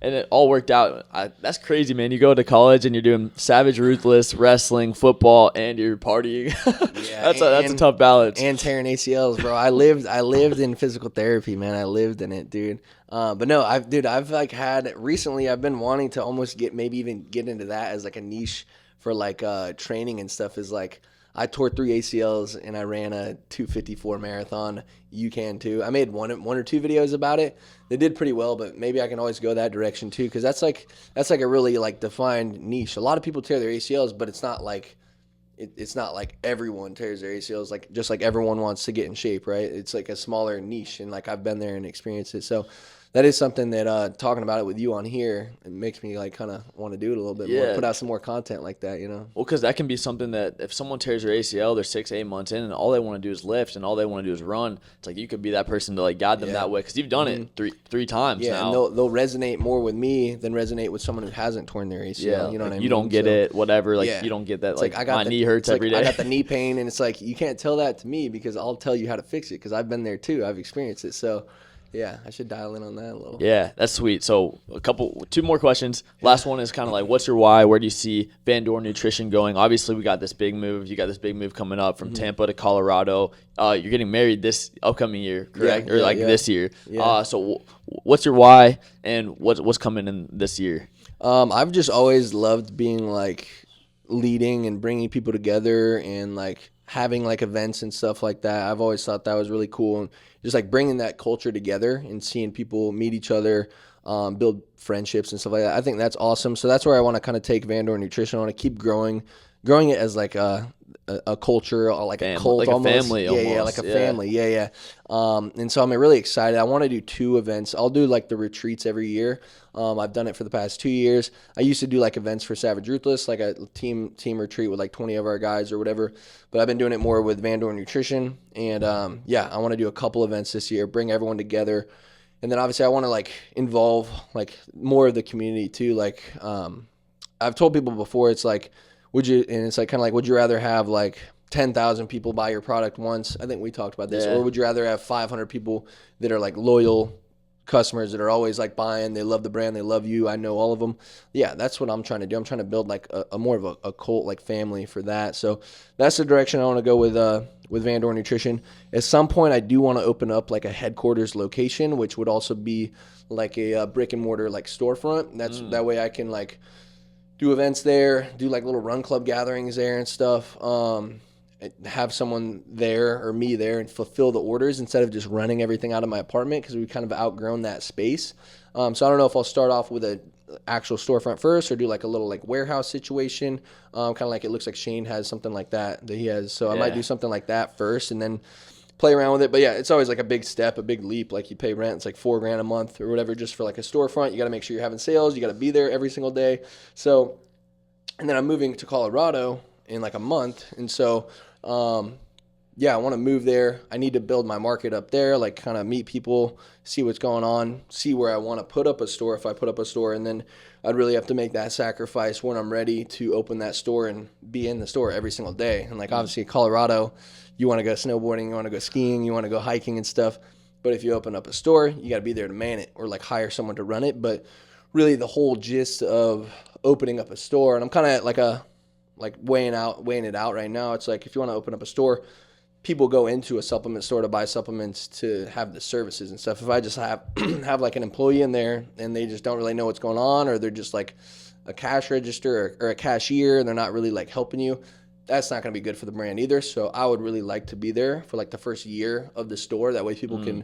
A: and it all worked out. That's crazy, man. You go to college and you're doing Savage Ruthless, wrestling, football, and you're partying. That's a tough balance.
B: And tearing ACLs, bro. I lived in physical therapy, man. I lived in it, dude. But no, I've like had recently. I've been wanting to almost get into that as like a niche for like training and stuff. Is like I tore 3 ACLs and I ran a 254 marathon. You can too. I made one or 2 videos about it. They did pretty well, but maybe I can always go that direction too, because that's like a really like defined niche. A lot of people tear their ACLs, but it's not like everyone tears their ACLs. Like just like everyone wants to get in shape, right? It's like a smaller niche, and like I've been there and experienced it. So that is something that talking about it with you on here, it makes me like kind of want to do it a little bit more, put out some more content like that, you know?
A: Well, because that can be something that if someone tears their ACL, they're 6-8 months in, and all they want to do is lift, and all they want to do is run. It's like you could be that person to like guide them that way, because you've done it three times now.
B: And they'll resonate more with me than resonate with someone who hasn't torn their ACL. You know what I mean?
A: You don't get it, whatever. Like you don't get that. Like my knee hurts every day.
B: I got the knee pain, and it's like you can't tell that to me because I'll tell you how to fix it because I've been there too. I've experienced it. So yeah, I should dial in on that a little.
A: Yeah, that's sweet. So 2 more questions. Last one is kind of like, what's your why? Where do you see Dorn Nutrition going? Obviously, we got this big move. You got this big move coming up from Tampa to Colorado. You're getting married this upcoming year, correct? This year. Yeah. So what's your why, and what's coming in this year?
B: I've just always loved being like leading and bringing people together and like having like events and stuff like that. I've always thought that was really cool, and just like bringing that culture together and seeing people meet each other, build friendships and stuff like that. I think that's awesome. So that's where I want to kind of take Dorn Nutrition. I want to keep growing it as like a culture, or like a cult,
A: like
B: almost.
A: A family almost.
B: Yeah, like a family. Yeah. And so I'm really excited. I want to do 2 events. I'll do like the retreats every year. I've done it for the past 2 years. I used to do like events for Savage Ruthless, like a team retreat with like 20 of our guys or whatever. But I've been doing it more with Dorn Nutrition. And I want to do a couple events this year, bring everyone together. And then obviously I want to like involve like more of the community too. Like I've told people before, it's like, would you rather have like 10,000 people buy your product once? I think we talked about this. Or would you rather have 500 people that are like loyal customers that are always like buying. They love the brand. They love you. I know all of them. Yeah, that's what I'm trying to do. I'm trying to build like a more of a cult like family for that. So that's the direction I want to go with Van Dorn Nutrition. At some point, I do want to open up like a headquarters location, which would also be like a brick and mortar like storefront. That way I can like do events there, do like little run club gatherings there and stuff. Have someone there or me there and fulfill the orders instead of just running everything out of my apartment, because we've kind of outgrown that space. So I don't know if I'll start off with a actual storefront first or do like a little like warehouse situation, kind of like it looks like Shane has something like that he has. So I might do something like that first and then play around with it. But yeah, it's always like a big step, a big leap. Like you pay rent, it's like $4,000 a month or whatever just for like a storefront. You got to make sure you're having sales. You got to be there every single day. So, and then I'm moving to Colorado in like a month. And so, yeah, I want to move there. I need to build my market up there, like kind of meet people, see what's going on, see where I want to put up a store if I put up a store. And then I'd really have to make that sacrifice when I'm ready to open that store and be in the store every single day. And like obviously Colorado, you want to go snowboarding, you want to go skiing, you want to go hiking and stuff. But if you open up a store, you got to be there to man it or like hire someone to run it. But really the whole gist of opening up a store, and I'm kind of like weighing it out right now. It's like if you want to open up a store, people go into a supplement store to buy supplements to have the services and stuff. If I just have like an employee in there and they just don't really know what's going on, or they're just like a cash register or a cashier and they're not really like helping you, that's not going to be good for the brand either. So I would really like to be there for like the first year of the store. That way people can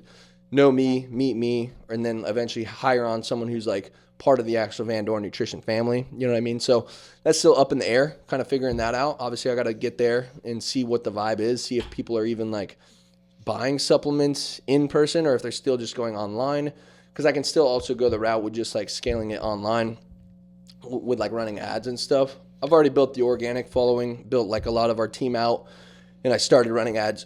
B: know me, meet me, and then eventually hire on someone who's like part of the actual Van Dorn Nutrition family. You know what I mean? So that's still up in the air, kind of figuring that out. Obviously, I got to get there and see what the vibe is, see if people are even like buying supplements in person or if they're still just going online. Because I can still also go the route with just like scaling it online with like running ads and stuff. I've already built the organic following, built like a lot of our team out, and I started running ads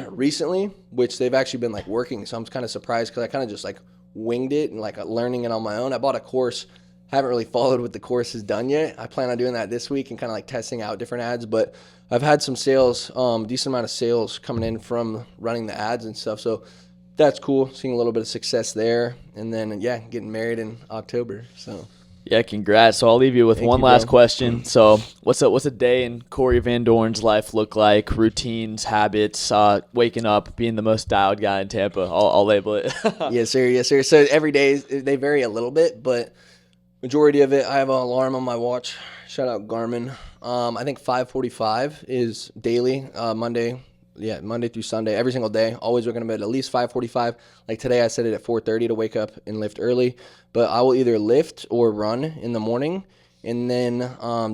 B: recently, which they've actually been like working. So I'm kind of surprised because I kind of just like winged it and like learning it on my own. I bought a course, haven't really followed what the course has done yet. I plan on doing that this week and kind of like testing out different ads, but I've had some sales, decent amount of sales coming in from running the ads and stuff. So that's cool, seeing a little bit of success there. And then, yeah, getting married in October. So
A: yeah, congrats. So I'll leave you with one last question. So what's a day in Corey Van Dorn's life look like? Routines, habits, waking up, being the most dialed guy in Tampa. I'll label it.
B: Yes, sir. Yes, sir. So every day they vary a little bit, but majority of it, I have an alarm on my watch. Shout out Garmin. I think 5:45 is daily, Monday through Sunday, every single day. Always waking up at least 5:45. Like today, I set it at 4:30 to wake up and lift early. But I will either lift or run in the morning, and then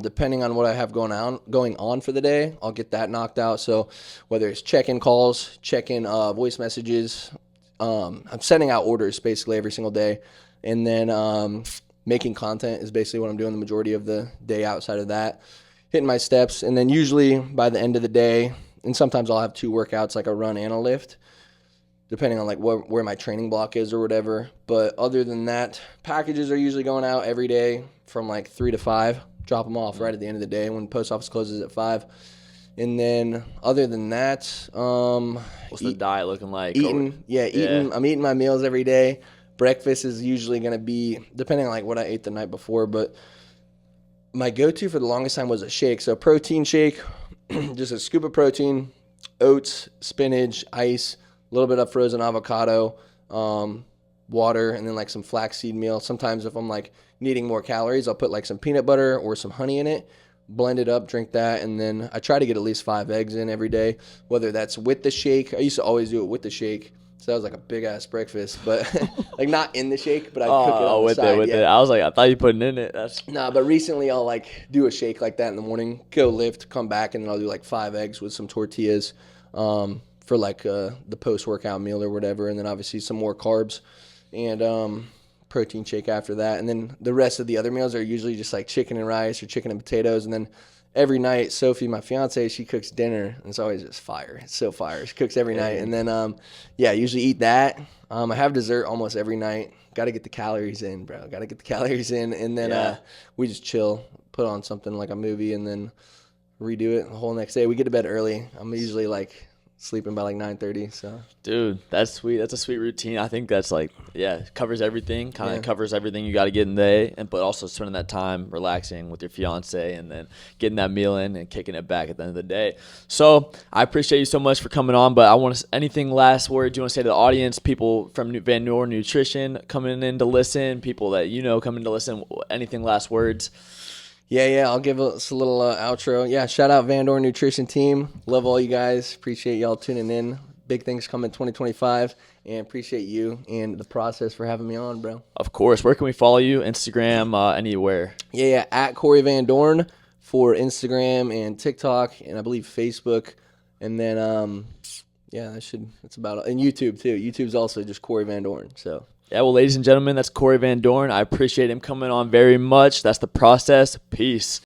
B: depending on what I have going on for the day, I'll get that knocked out. So whether it's check-in calls, check-in voice messages, I'm sending out orders basically every single day, and then making content is basically what I'm doing the majority of the day outside of that. Hitting my steps, and then usually by the end of the day, and sometimes I'll have two workouts, like a run and a lift, depending on like where my training block is or whatever. But other than that, packages are usually going out every day from like 3 to 5. Drop them off right at the end of the day when the post office closes at 5. And then other than that,
A: what's the diet looking like?
B: Eating. I'm eating my meals every day. Breakfast is usually going to be, depending on like what I ate the night before, but my go-to for the longest time was a shake. So protein shake, just a scoop of protein, oats, spinach, ice, a little bit of frozen avocado, water, and then like some flaxseed meal. Sometimes if I'm like needing more calories, I'll put like some peanut butter or some honey in it, blend it up, drink that, and then I try to get at least 5 eggs in every day, whether that's with the shake. I used to always do it with the shake. So that was like a big ass breakfast, but like not in the shake, but I cook it on the side.
A: With it. I was like, I thought you put it in it.
B: Nah, but recently I'll like do a shake like that in the morning, go lift, come back, and then I'll do like 5 eggs with some tortillas for like the post-workout meal or whatever, and then obviously some more carbs and protein shake after that. And then the rest of the other meals are usually just like chicken and rice or chicken and potatoes, and then every night, Sophie, my fiance, she cooks dinner, and it's always just fire. It's so fire. She cooks every night, and then, usually eat that. I have dessert almost every night. Got to get the calories in, bro. Got to get the calories in, and then we just chill, put on something like a movie, and then redo it the whole next day. We get to bed early. I'm usually like sleeping by like 9:30. So
A: Dude, that's sweet. That's a sweet routine. I think that's like, yeah, covers everything. Kind of covers everything you got to get in the day, but also spending that time relaxing with your fiance and then getting that meal in and kicking it back at the end of the day. So I appreciate you so much for coming on. But I want to anything last words you want to say to the audience, people from Dorn Nutrition coming in to listen, people that coming to listen. Anything last words?
B: Yeah, I'll give us a little outro. Yeah, shout out Dorn Nutrition team. Love all you guys. Appreciate y'all tuning in. Big things coming 2025, and appreciate you and the process for having me on, bro.
A: Of course. Where can we follow you? Instagram, anywhere?
B: Yeah, at Corey Van Dorn for Instagram and TikTok, and I believe Facebook. And then, that's about it. And YouTube, too. YouTube's also just Corey Van Dorn, so.
A: Yeah, well, ladies and gentlemen, that's Corey Van Dorn. I appreciate him coming on very much. That's the process. Peace.